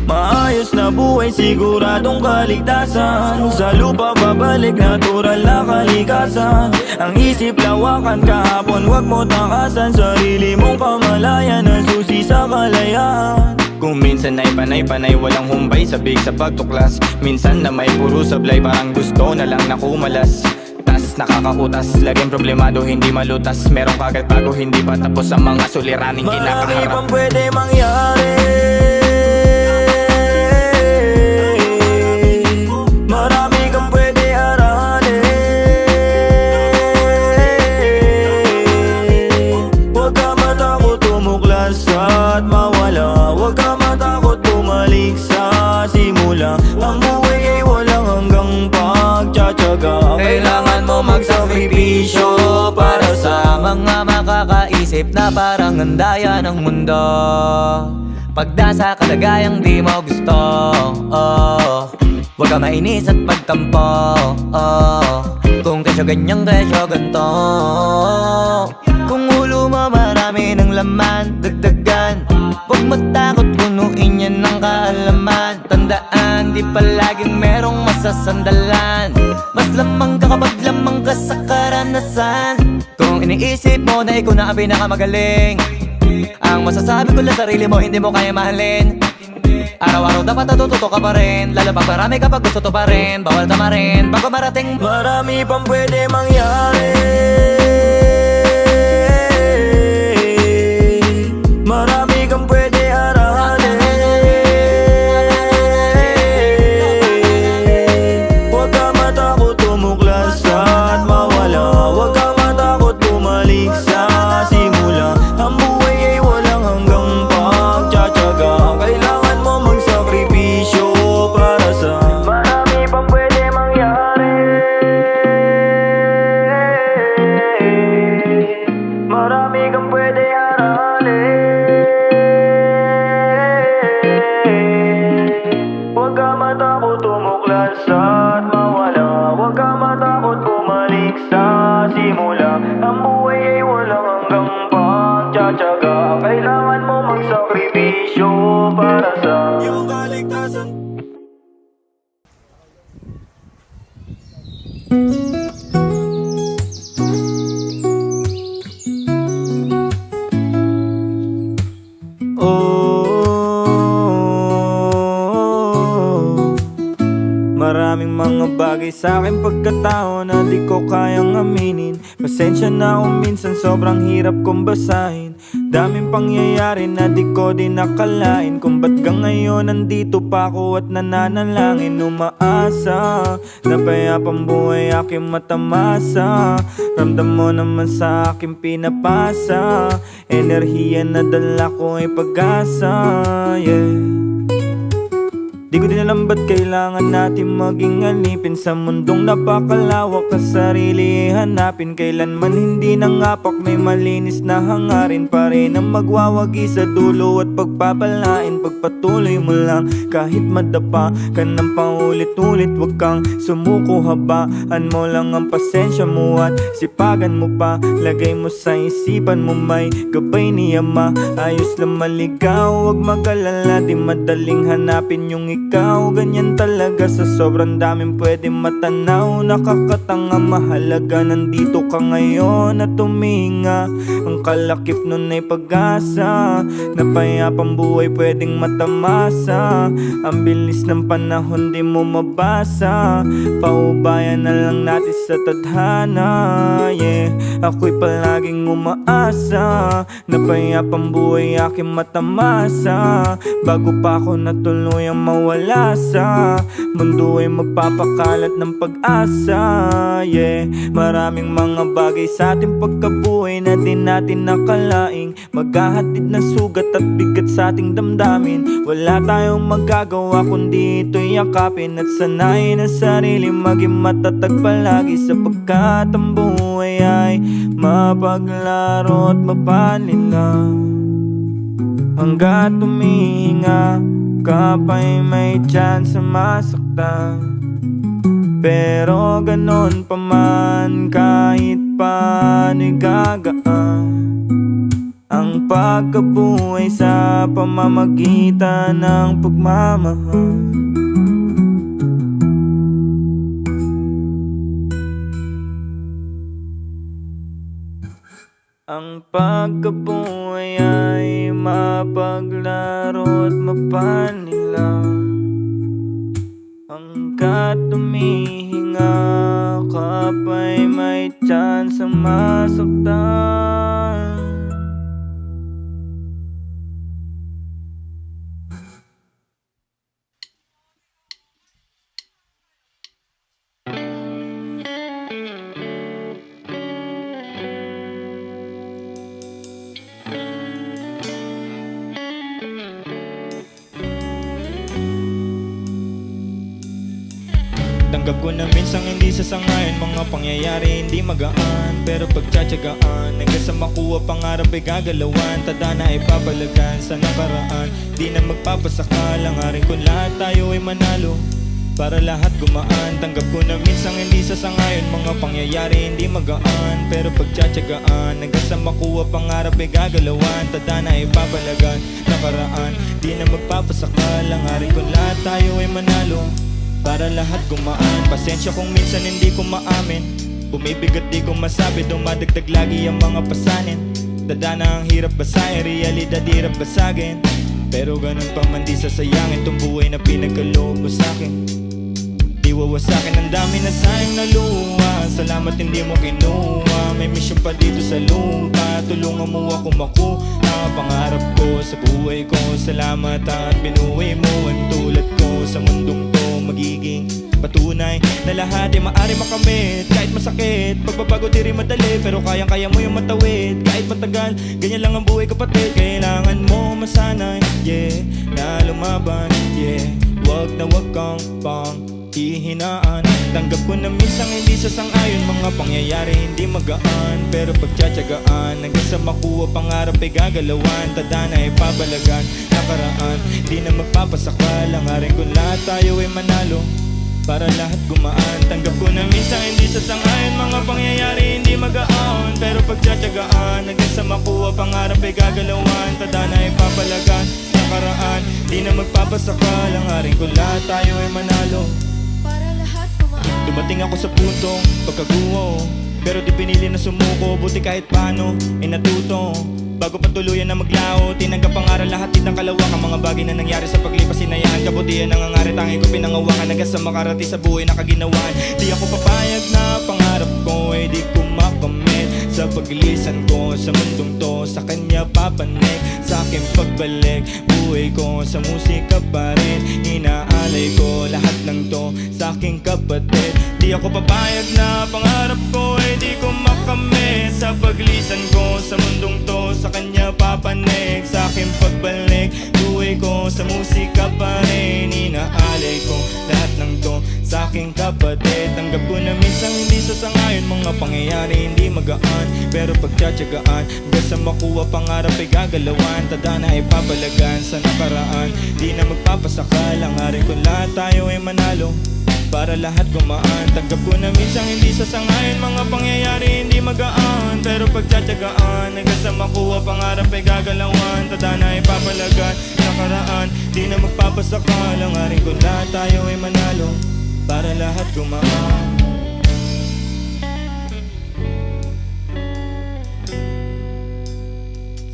maayos na buhay, siguradong kaligtasan. Sa lupa babalik, natural na kalikasan. Ang isip lawakan kahapon, wag mo takasan. Sarili mong kamalayan, ang susi sa kalayaan. Kung minsan ay panay-panay, walang humbay sabik sa pagtuklas. Minsan na may puro sablay, parang gusto na lang na kumalas. Tas nakakakutas, laging problemado, hindi malutas. Merong kagad bago, hindi pa tapos ang mga suliraning kinakaharap. Marami pang pwede mangyari, marami kang pwede aralin. Huwag ka matakot Tsatsaga, kailangan mo magsakripisyo para sa mga makakaisip na parang andaya ng mundo. Pag nasa kalagayang di mo gusto, huwag ka mainis at pagtampo. Kung kesyo ganyang kesyo ganto, kung ulo mo marami ng laman, dagdagan. Huwag matakot, punuin yan ng kaalaman. Tandaan, di palaging merong masasandalan. Mas lamang ka kapag lamang ka sa karanasan. Kung iniisip mo na ikaw na ang pinakamagaling, ang masasabi ko lang sarili mo, hindi mo kaya mahalin. Araw-araw dapat natututo ka pa rin, lalo pag marami kapag gusto to pa rin. Bawal tamarin bago marating. Marami pang pwede mangyari, marami kang pwede aralin. Huwag ka matakot tumuklas at mawala. Huwag ka matakot bumalik sa simula. Ang buhay ay walang hanggang pagtsatsaga. Kailangan mo magsakripisyo para sa marami pang pwede mangyari. Marami kang pwede aralin. Huwag ka matakot tumuklas at mawala. Huwag ka matakot bumalik sa simula. Ang buhay ay walang hanggang pagtsatsaga. Kailangan mo magsakripisyo para sa iyong kaligtasan. Maraming mga bagay sa aking pagkatao na di ko kayang aminin. Pasensya na kung minsan sobrang hirap kong basahin. Daming pangyayari na di ko din nakalain. Kung ba't ka ngayon nandito pa ako at nananalangin. Umaasa na payapang buhay aking matamasa. Ramdam mo naman sa aking pinapasa. Enerhiya na dala ko ay pag-asa, yeah. Di ko din alam ba't kailangan natin maging alipin. Sa mundong napakalawak ka sarili hanapin. Kailanman hindi nangapak may malinis na hangarin. Pa rin ang magwawagi sa dulo at pagpapalain. Pagpatuloy mo lang kahit madapa ka ng paulit-ulit. Huwag kang sumuko, habaan mo lang ang pasensya mo at sipagan mo pa. Lagay mo sa isipan mo may gabay ni Ama. Ayos lang maligaw, huwag mag-alala. Di madaling hanapin yung ikaw, ganyan talaga sa sobrang daming pwede matanaw. Nakakatanga, mahalaga nandito ka ngayon at tuminga. Ang kalakip nun ay pag-asa na payapang buhay pwedeng matamasa. Ang bilis ng panahon di mo mabasa. Paubayan na lang natin sa tadhana, yeah. Ako'y palaging umaasa na payapang buhay aking matamasa. Bago pa ako natuluyang mawala sa mundo ay magpapakalat ng pag-asa, yeah. Maraming mga bagay sa ating pagkabuhay na di natin nakalaing. Maghahatid ng sugat at bigat sa ating damdamin. Wala tayong magagawa kundi ito'y yakapin at sanayin ang sarili maging matatag palagi. Sapagkat ang buhay ay mapaglaro at mapanila. Hanggat tumihinga ka pa'y may chance masaktan. Pero ganon pa man kahit paano'y gagaan. Ang pagkabuhay sa pamamagitan ng pagmamahal. Ang pagkabuhay ay mapaglaro at mapanila. Hanggat tumihinga ka pa'y may chance masaktan. Tanggap ko na minsang hindi sasangayon, mga pangyayari hindi magaan, pero pagtsatsagaan hanggang sa makuha pangarap ay gagalawan. Tada na ipapalagan sa nakaraan, di na magpapasaka. Langarin ko lahat tayo ay manalo, para lahat gumaan. Tanggap ko na minsang hindi sasangayon, mga pangyayari hindi magaan, pero pagtsatsagaan hanggang sa makuha pangarap ay gagalawan. Tada na ipapalagan nakaraan, di na magpapasaka. Langarin ko lahat tayo ay manalo, para lahat gumaan. Pasensya kung minsan hindi ko maamin, bumibigat di ko masabi, dumadagdag lagi ang mga pasanin. Dada na ang hirap basahin, realidad hirap basagin, pero ganun pa man di sasayangin tong buhay na pinagkaloob mo sa'kin. Di wawasakin ang dami na sayang na luha, salamat hindi mo kinuha. May mission pa dito sa lupa, tulungan mo ako makuha pangarap ko sa buhay ko. Salamat at binuhay mo ang tulad ko sa mundong to. Magiging patunay na lahat ay maaari makamit, kahit masakit. Pagbabago di rin madali, pero kayang-kaya mo yung matawid. Kahit matagal, ganyan lang ang buhay kapatid. Kailangan mo masanay, yeah, na lumaban, yeah. Wag na wag kang panghihinaan. Tanggap ko na minsang hindi sasang-ayon, mga pangyayari hindi magaan, pero pagtsatsagaan hanggang sa makuha pangarap ay gagalawan. Tada na ipabalagan nakaraan, di na magpapasaka. Langarin ko lahat tayo ay manalo, para lahat gumaan. Tanggap ko na minsang hindi sasang-ayon, mga pangyayari hindi magaan, pero pagtsatsagaan hanggang sa makuha pangarap ay gagalawan. Tada na ipapalagan nakaraan, di na magpapasaka. Langarin ko lahat tayo ay manalo, para lahat gumaan. dumating ako sa puntong pagkaguho, pero di pinili na sumuko. Buti kahit paano ay natuto, bago pa tuluyan na maglaho. Tinanggap ang aral, lahat ditang kalawak. Ang mga bagay na nangyari sa paglipas, sinayaan. Kabutihan ng angari, tanging ko pinangawakan. Hanggang sa makarati sa buhay na kaginawan. Di ako papayag na pangarap ko ay di ko makamit. Sa paglisan ko sa mundong to, sa kanya papanik. Sa aking pagbalik, buhay ko sa musika pa rin. Inaalay ko lahat ng to sa aking kapatid. Di ako papayag na pangarap ko ay di ko makamit. Sa paglisan ko sa mundong to, sa kanya papanik. Sa aking pagbalik, buhay ko sa musika pa rin. Inaalay ko lahat ng to sa aking kapatid. Tanggap ko na minsang hindi sasangayon, mga pangyayari hindi magaan, pero pagtsatsagaan hanggang sa makuha pangarap ay gagalawan. Tada na ipapalagan sa nakaraan, di na magpapasaka. Langarin ko lahat tayo ay manalo, para lahat gumaan. Tanggap ko na minsang hindi sasangayon, mga pangyayari hindi magaan, pero pagtsatsagaan hanggang sa makuha pangarap ay gagalawan. Tada na ipapalagan nakaraan, di na magpapasaka. Langarin ko lahat tayo ay manalo, para lahat gumaan.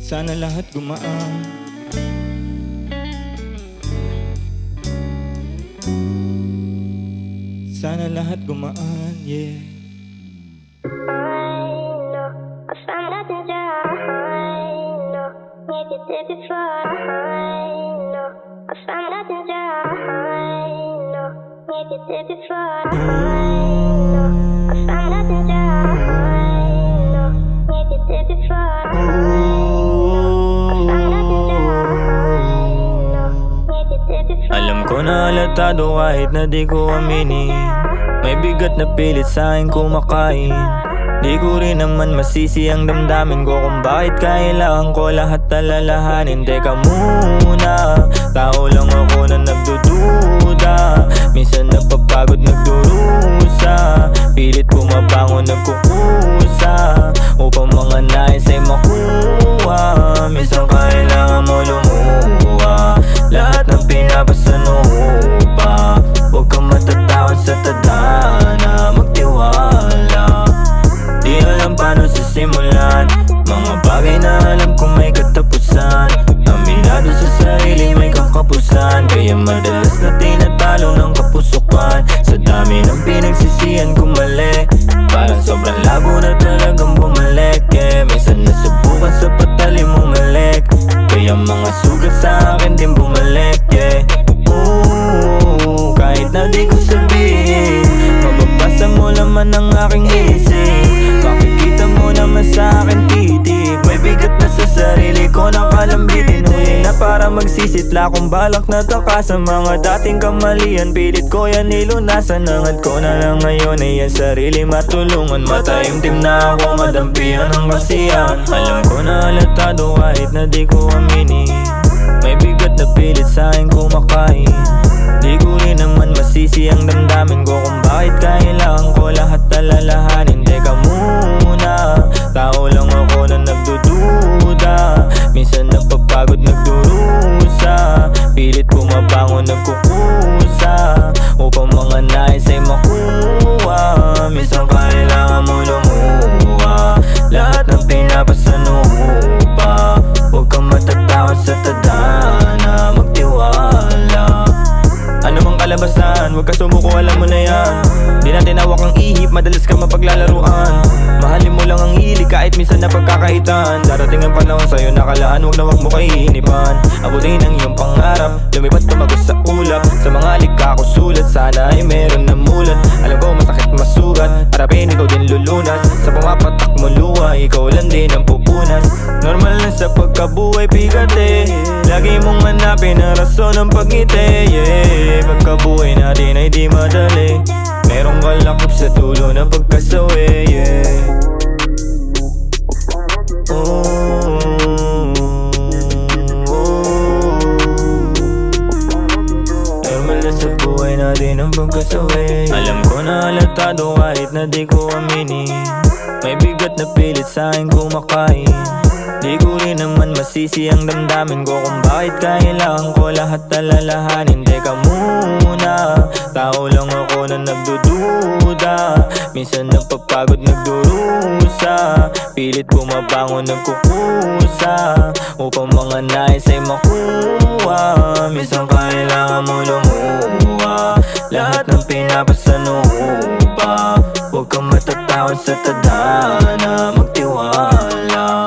Sana lahat gumaan. Sana lahat gumaan, yeah. Alam ko na halatado kahit na di ko aminin, may bigat na pilit sa'kin kumakain. Di ko rin naman masisi ang damdamin ko kung bakit kailangan ko lahat alalahanin. Teka muna, tao lang ako na nagdududa. Minsan napapagod nagdurusa, pilit bumabangon nagkukusa, upang mga nais ay makuha. Minsan kailangan mo lumuha, lahat ng pinapasan pa. Huwag kang matatakot sa tadhana, magtiwala. Di alam paano sisimulan mga bagay na alam kong may katapusan. Aminado sa sarili may kakapusan, kaya madalas na tinatalo ng kapusukan. Sa dami ng pinagsisihan ko mali, parang sobrang labo na talagang bumalik, yeah. Minsan nasubukan sa patali mong malik, kaya mga sugat sa akin din bumalik, yeah. Ooh, kahit na di ko sabihin, mababasa mo laman ang aking isip. Makikita mo naman sa akin titig, may bigat na sa sarili ko nakalambitin. Huli na para magsisit Wala akong balak na takasan mga dating kamalian. Pilit ko yan nilunasan, hangad ko na lang ngayon ay yan sarili matulungan. Mataimtim na ako, madampihan ng kasiyahan. Alam ko na halatado kahit na di ko aminin. May bigat na pilit sa'kin kumakain. Di ko rin naman masisi ang damdamin ko kung bakit kailangan ko lahat alalahanin. Teka muna, tao lang ako na nagdududa. Minsan napapagod, nagdurusa. Pilit bumabangon, nagkukusa upang mga nais ay makuha. Minsan kailangan mo lumuha. Lahat ng pinapasanupa. Huwag kang matatakot sa tadhana, magtiwala. Ano mang kalabasan, huwag ka sumuko, alam mo na yan. Di natin hawak ang ihip, madalas ka mapaglalaruan. Mahalin mo lang ang hilig kahit minsan na pagkakaitan. Darating ang panahon sa'yo nakalaan, huwag na huwag mo kaihinipan. Abutin ang iyong pangarap, lumipat tumagos sa ulap. Sa mga likha ko sulat, sana ay meron na mulat. Alam ko masakit masugat, harapin ikaw din lulunas. Sa pumapatak mo luha, ikaw lang din ang pupunas. Normal lang sa pagkabuhay bigat eh. Lagi mong hanapin ang rason ng pagngiti, yeah. Pagkabuhay natin ay di madali. Merong kalakip sa dulo ng pagkasawi, yeah. Normal na sa buhay natin ang pagkasawi. Alam ko na halatado kahit na di ko aminin. May bigat na pilit sa'kin kumakain. Di ko rin naman masisi ang damdamin ko kung bakit kailangan ko lahat alalahanin. Teka muna, tao lang ako na nagdududa. Minsan napapagod, nagdurusa. Pilit bumabangon, nagkukusa upang mga nais ay makuha. Minsan kailangan mo lumuha. Lahat ng pinapasanupa. Huwag kang matatakot sa tadhana, magtiwala.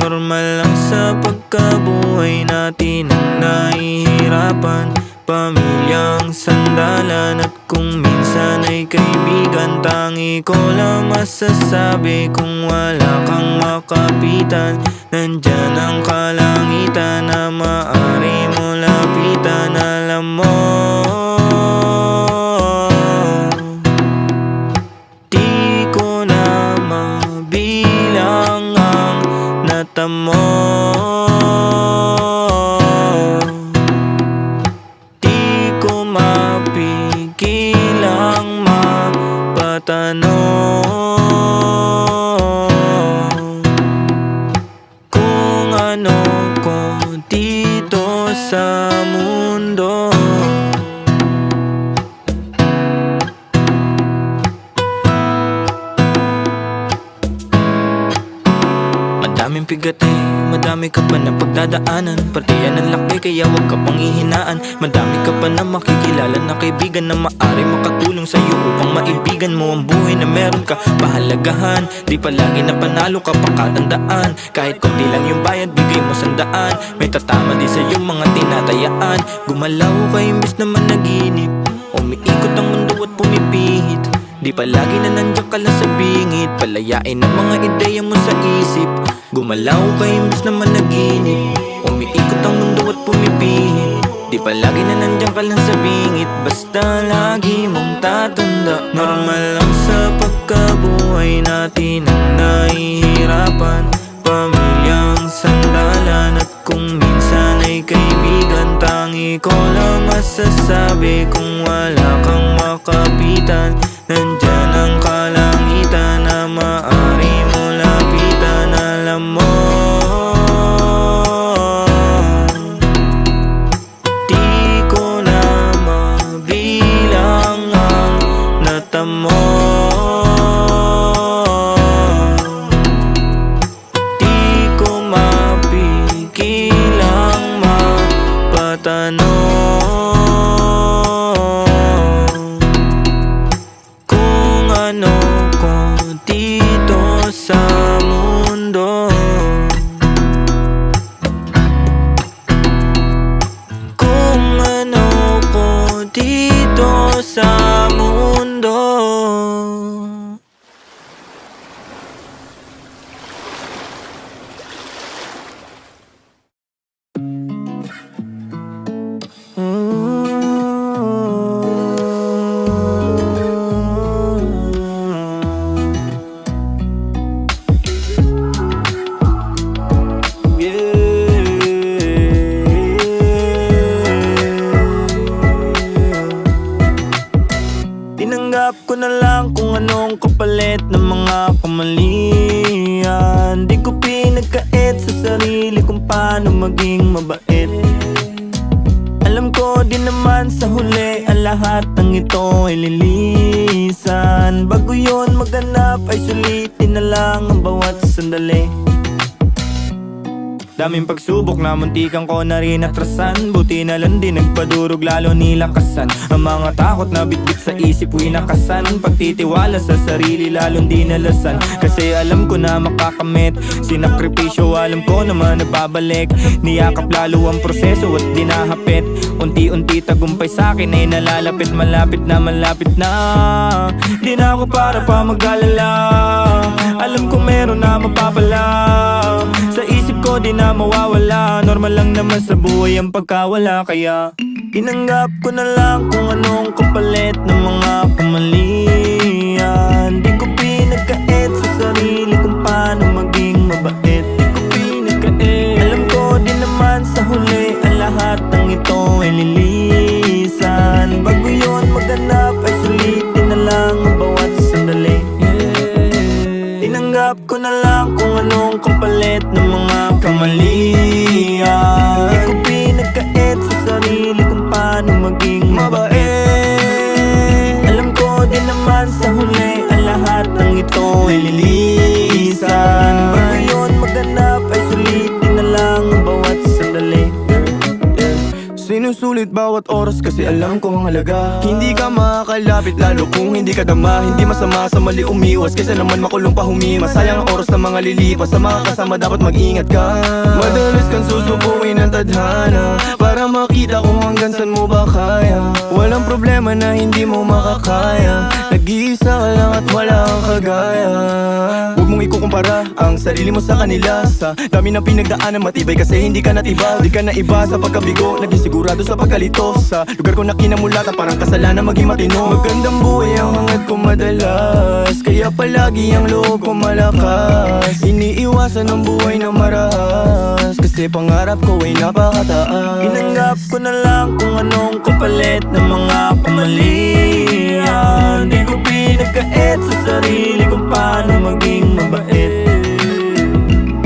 Normal lang sa pagkabuhay natin ang nahihirapan. Pamilyang sandalan at kung minsan ay kaibigan. Tangi ko lang masasabi kung wala kang makapitan. Nandyan ang kalangitan na maaari mo lapitan. Alam mo, di ko na mabilang ang natamo. Di ko mapigil ang mapatanong kung ano ko dito sa mundo. Madaming bigat eh, madami ka pa na pagdadaanan. Partiyan ang laki kaya wag ka pang hihinaan. Madami ka pa na makikilala na kaibigan na maaari makatulong sa'yo upang maibigan mo ang buhay na meron ka pahalagahan. Di palagi na panalo ka pakatandaan. Kahit konti lang yung bayad, bigay mo 100. May tatama di sa'yo mga tinatayaan. Gumalaw ka imbis na managinip. Umiikot ang mundo at pumipihit. Di palagi na nandiyan ka lang sa bingit. Palayain ang mga ideya mo sa isip. Gumalaw ka imbis na managinip. Umiikot ang mundo at pumipihit. Di palagi na nandiyan ka lang sa bingit. Basta lagi mong tatanda, normal lang sa pagkabuhay natin ang nahihirapan. Pamilyang sandalan at kung minsan ay kaibigan. Tangi ko lang masasabi kung wala kang makapitan. Nandyan ang kalangitan na maaari mo lapitan. Alam mo, di ko na mabilang ang natamo. Di ko mapigil dito sa mundo. Tinanggap ko na lang kung anong kapalit ng mga kamalian. Di ko pinagkait sa sarili kung paano maging mabait. Alam ko din naman sa huli ang lahat ng ito ay lilisan. Bago yun maganap ay sulitin na lang ang bawat sandali. Daming pagsubok na muntikan ko na rin atrasan. Buti na lang din nagpadurog lalo nilakasan. Ang mga takot na bitbit sa isip winakasan. Pagtitiwala sa sarili lalong dinalasan. Kasi alam ko na makakamit. Sinakripisyo alam ko naman nababalik. Niyakap lalo ang proseso at dinahapit. Unti-unti tagumpay sa'kin ay nalalapit. Malapit na Di na ako para pa mag-alala. Alam ko meron na mapapala. Sa isip ko di na mawawala. Normal lang naman sa buhay ang pagkawala. Kaya tinanggap ko na lang kung anong kapalit ng mga kamalian. Di ko pinagkait sa sarili kung paano maging mabait. Di ko pinagkait. Alam ko din naman sa huli ang lahat ng ito ay lilisan. Bago yun maganap ay sulitin na lang ang bawat sandali. Tinanggap ko na lang kung anong kapalit ng mga kamalian. Di ko pinagkait sa sarili kung paano maging mabait. Alam ko din naman sa huli ang lahat ng ito ay lilisan. Bago yun maganap ay sulitin na lang ang bawat sandali. Sinusulit bawat oras kasi alam ko ang halaga. Hindi ka makakalapit lalo kung hindi ka dama. Hindi masama sa mali umiwas kaysa naman makulong pa humima. Sayang ang oras ng mga lilipas. Sa mga kasama dapat mag-ingat ka. Madalas kang susubuin ng tadhana para makita kung hanggang saan mo ba kaya. Walang problema na hindi mo makakaya. Nag-iisa ka lang at wala kang kagaya. Huwag mong ikukumpara ang sarili mo sa kanila. Sa dami ng pinagdaanan matibay kasi hindi ka natibag. Di ka na iba sa pagkabigo, naging sigurado sa pagkalito. Sa lugar ko na kinamulatan parang kasalanan maging matino. Magandang buhay ang hangad ko madalas, kaya palagi ang loob ko malakas. Iniiwasan ang buhay na marahas kasi pangarap ko ay napakataas. Tinanggap ko na lang kung anong kapalit ng mga kamalian. Di ko pinagkait sa sarili kung paano maging mabait.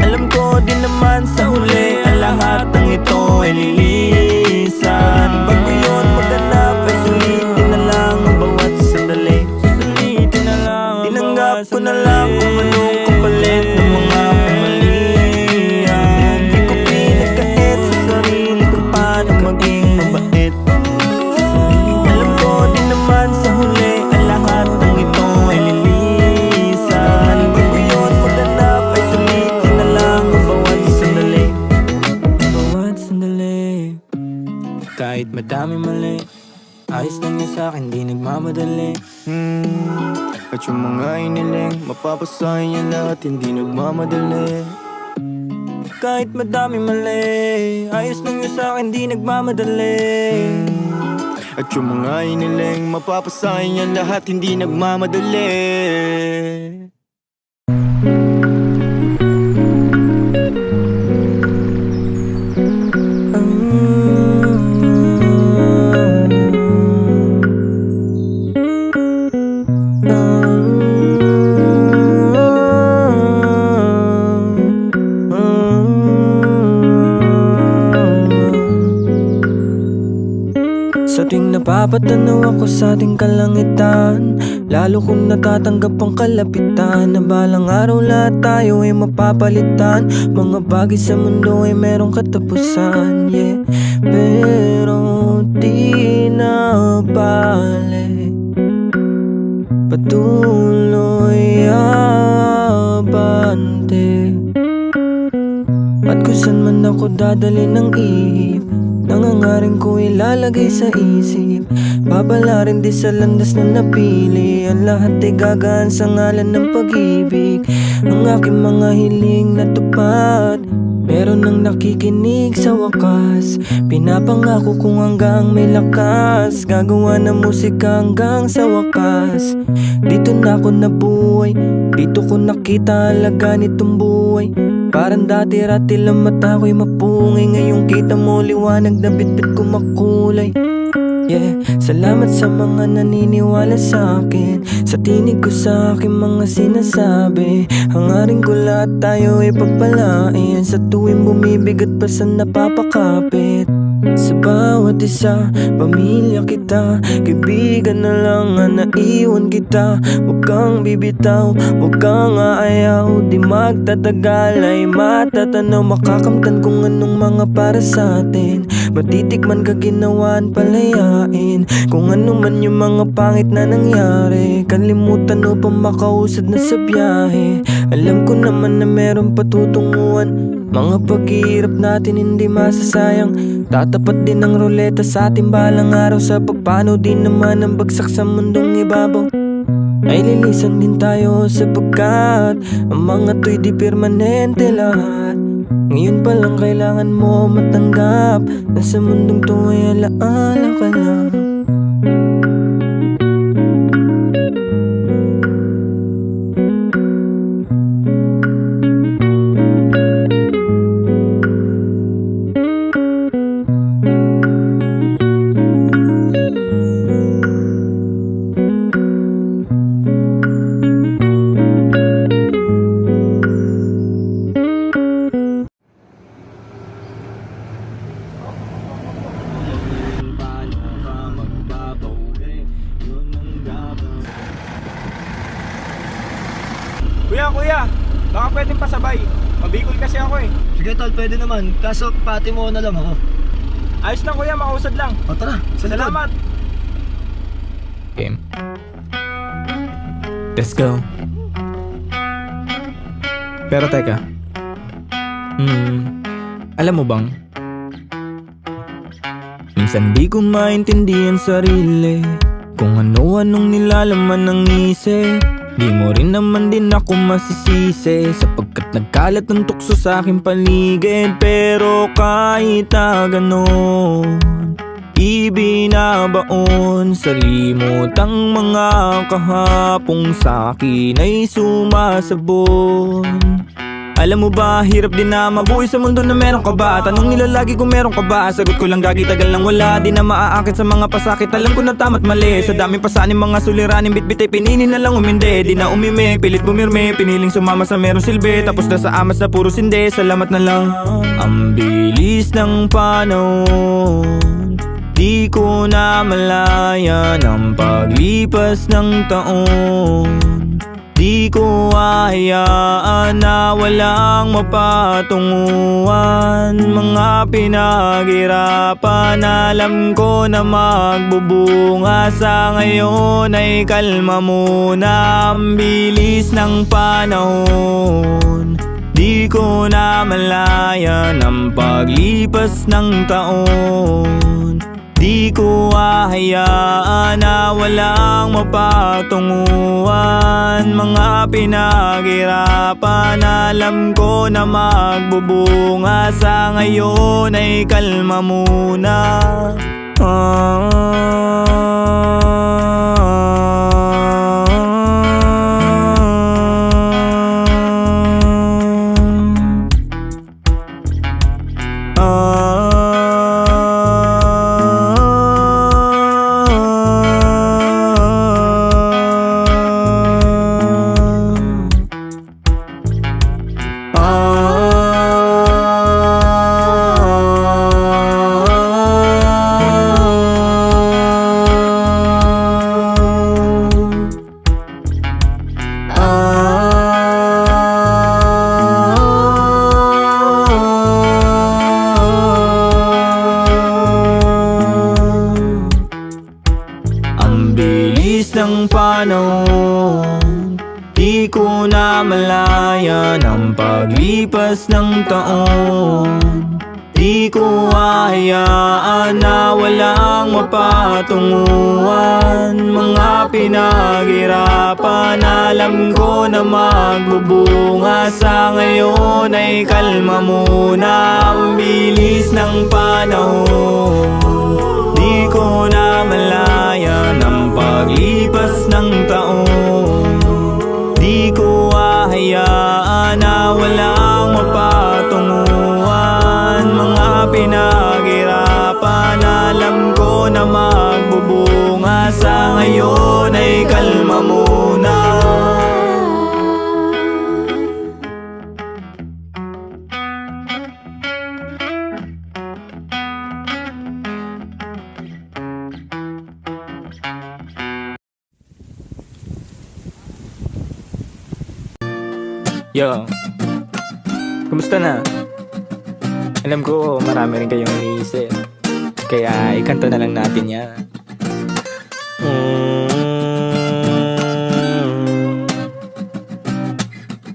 Alam ko din naman sa huli ang lahat ng ito ay lilisan. Bago yun maganap ay sulitin na lang ang bawat sandali. Susulitin na lang. Tinanggap ko na lang kung anong kapalit ng mga kamalian. Di ko pinagkait sa sarili kung paano maging mabait. Alam ko din naman sa huli ang lahat ng ito ay lilisan. Bago yun maganap ay sulitin na lang ang bawat sandali. Bawat sandali. Kahit madami mali, ayos lang yun sa'kin, di nagmamadali. At yung mga iniling, mapapasahin yan lahat, hindi nagmamadali. Kahit madami mali, ayos lang yun sa'kin, di nagmamadali. At yung mga iniling, mapapasahin yan lahat, hindi nagmamadali. Sa tuwing napapatanaw ako sa ating kalangitan, lalo kong natatanggap ang kalapitan na balang araw lahat tayo ay mapapalitan. Mga bagay sa mundo ay merong katapusan, yeah. Pero di na bale, patuloy abante. At kung saan man ako dadali ng ihip, nangangaring ko ilalagay sa isip. Babala rin di sa landas na napili. Ang lahat ay gagaan sa ngalan ng pag-ibig. Ang aking mga hiling natupad, meron nang nakikinig sa wakas. Pinapangako kong hanggang may lakas, gagawa ng musika hanggang sa wakas. Dito na ako nabuhay, dito ko nakita halaga nitong buhay. Parang dati-rati lang mata ko'y mapungay, ngayong kita mo liwanag na bitbit ko makulay. Yeah, salamat sa mga naniniwala sa akin, sa tinig ko sa aking mga sinasabi. Hangarin ko lahat tayo ay pagpalain, sa tuwing bumibigat pa sa napapakapit. Sa bawat isa, pamilya kita, kaibigan na lang ang naiwan kita. Huwag kang bibitaw, huwag kang aayaw, di magtatagal ay matatanaw. Makakamtan kung anong mga para sa atin, matitikman ka ginawaan palayain. Kung ano man yung mga pangit na nangyari, kalimutan o pa makausad na sa biyahe. Alam ko naman na meron patutunguhan, mga paghihirap natin hindi masasayang. Tatapat din ang ruleta sa ating balang araw, sa pagpano din naman ang bagsak sa mundong ibabaw. Ay lilisan din tayo sapagkat ang mga to'y di permanente lahat. Ngayon pa lang kailangan mo matanggap na sa mundong to ay alaala ka lang. Kuya, baka pwedeng pasabay. Mabikol kasi ako eh. Sige tol, pwede naman. Kaso pati mo na lang ako. Ayos lang kuya, makausad lang. O tara, sa likod. Salamat. Game. Let's go. Pero teka, alam mo bang minsan di ko maintindihan sarili, kung ano-anong nilalaman ng isip. Di mo rin naman din ako masisisi, sapagkat nagkalat ng tukso sa aking paligid. Pero kahit na ganon, ibinabaon sa limot ang mga kahapong sa'kin ay sumasabon. Alam mo ba, hirap din na mabuhay sa mundo na meron ka ba? Tanong nila lagi kung meron ka ba? Sagot ko lang gagi, tagal lang wala. Di na maaakit sa mga pasakit, alam ko na tama't mali. Sa daming pasanin, mga suliranin, bitbit ay pinili na lang umindi. Di na umimik, pilit bumirme, piniling sumama sa merong silbi. Tapos na sa amas na puro sindi, salamat na lang. Ang bilis ng panahon, di ko na malayan ang paglipas ng taon. Di ko hahayaan na walang mapatunguhan. Mga pinaghirapan, alam ko na magbubunga. Sa ngayon ay kalma muna. Ang bilis ng panahon, di ko na malayan ang paglipas ng taon. Di ko hahayaan na walang mapatunguhan. Mga pinaghirapan, alam ko na magbubunga. Sa ngayon ay kalma muna. Ng panahon, di ko na malayan ang paglipas ng taon. Di Di ko hahayaan na walang mapatunguhan. Mga pinaghirapan, alam ko na magbubunga. Sa ngayon ay kalma muna, ang bilis ng panahon. Di ko na malayan ang paglipas ng taon. Di ko hahayaan na walang mapatunguhan. Mga pinaghirapan, alam ko na magbubunga. Sa ngayon ay kalma muna. Yo, kumusta na? Alam ko marami rin kayong iniisip, kaya ikanto na lang natin yan.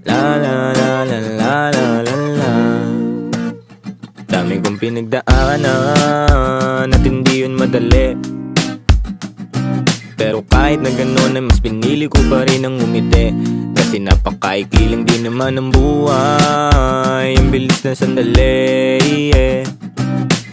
La la la la la la la la. Dami kong pinagdaanan at hindi yun madali, pero kahit na gano'n ay mas pinili ko pa rin ang umiti. Kasi napakaikli lang din naman ang buhay, ang bilis ng sandali, yeah.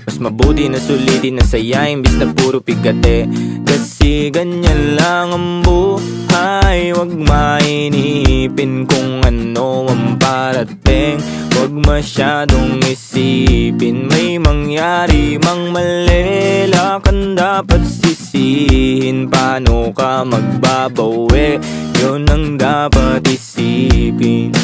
Mas mabuti na sulitin na saya imbis na puro pigate. Kasi ganyan lang ang buhay, wag mainipin kung ano ang parating. Wag masyadong isipin, may mangyari mang mali, lakan dapat sisihin. Paano ka magbabawi, yun ang dapat isipin.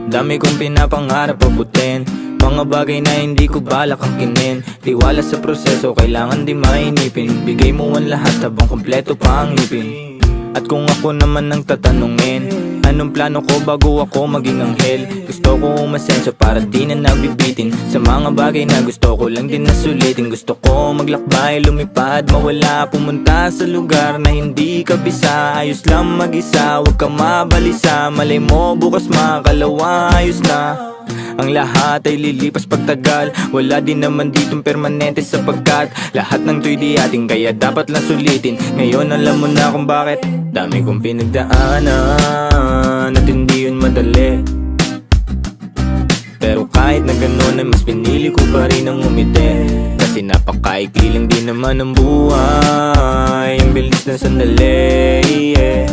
Dami kong pinapangarap abutin, mga bagay na hindi ko balak angkinin. Tiwala sa proseso, kailangan di mainipin. Bigay mo ang lahat habang kompleto pa ang ngipin. At kung ako naman ang tatanungin, anong plano ko bago ako maging anghel? Gusto ko umasenso para di na nabibitin sa mga bagay na gusto ko lang din na sulitin. Gusto ko maglakbay, lumipad, mawala, pumunta sa lugar na hindi kabisa. Ayos lang mag-isa, huwag ka mabalisa. Malay mo bukas makalawa, ayos na. Ang lahat ay lilipas pagtagal, wala din naman ditong permanente sapagkat lahat ng to'y di ating, kaya dapat lang sulitin. Ngayon alam mo na kung bakit. Dami kong pinagdaanan at hindi yun madali, pero kahit na gano'n ay mas pinili ko pa rin ang umiti. Kasi napakaikli lang din naman ang buhay, ang bilis ng sandali, yeah.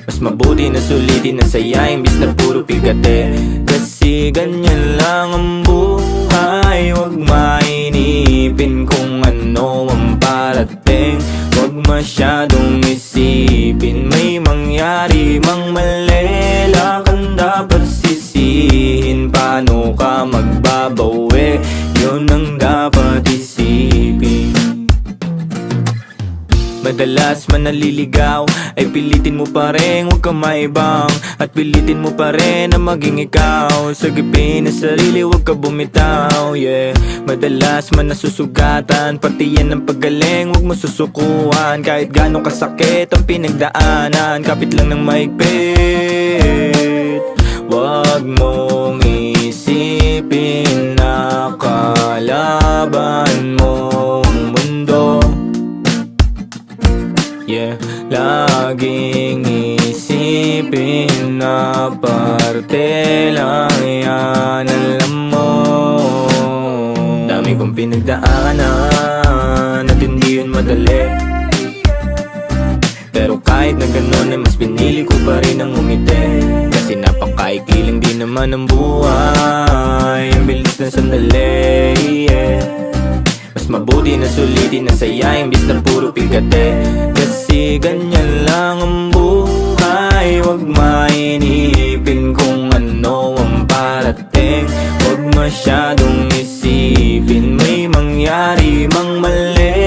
Mas mabuti na sulitin na saya imbis na puro pigate. Kasi ganyan lang ang buhay, wag mainipin kung ano ang parating. Wag masyadong isipin, may mangyari mang mali, lakan dapat sisihin. Paano ka magbabawi, yun ang dapat isipin. Madalas man naliligaw ay pilitin mo pa rin, huwag ka maibang. At pilitin mo pa rin na maging ikaw. Sagipin na sarili, huwag ka bumitaw, yeah. Madalas man nasusugatan, pati yan ang paggaling, huwag mo susukuhan. Kahit gano'ng kasakit ang pinagdaanan, kapit lang ng maigpit. Huwag mong isipin na kalaban mong mundo, yeah. Laging isipin na parte lang yan, alam mo. Dami kong pinagdaanan at hindi yun madali, pero kahit na gano'n ay mas pinili ko pa rin ang umiti. Kasi napakaikli lang din naman ang buhay, ang bilis ng sandali, yeah. Mas mabuti na sulitin na saya imbis na puro pigate. Kasi ganyan lang ang buhay, wag mainipin kung ano ang parating. Wag masyadong isipin, may mangyari mang mali,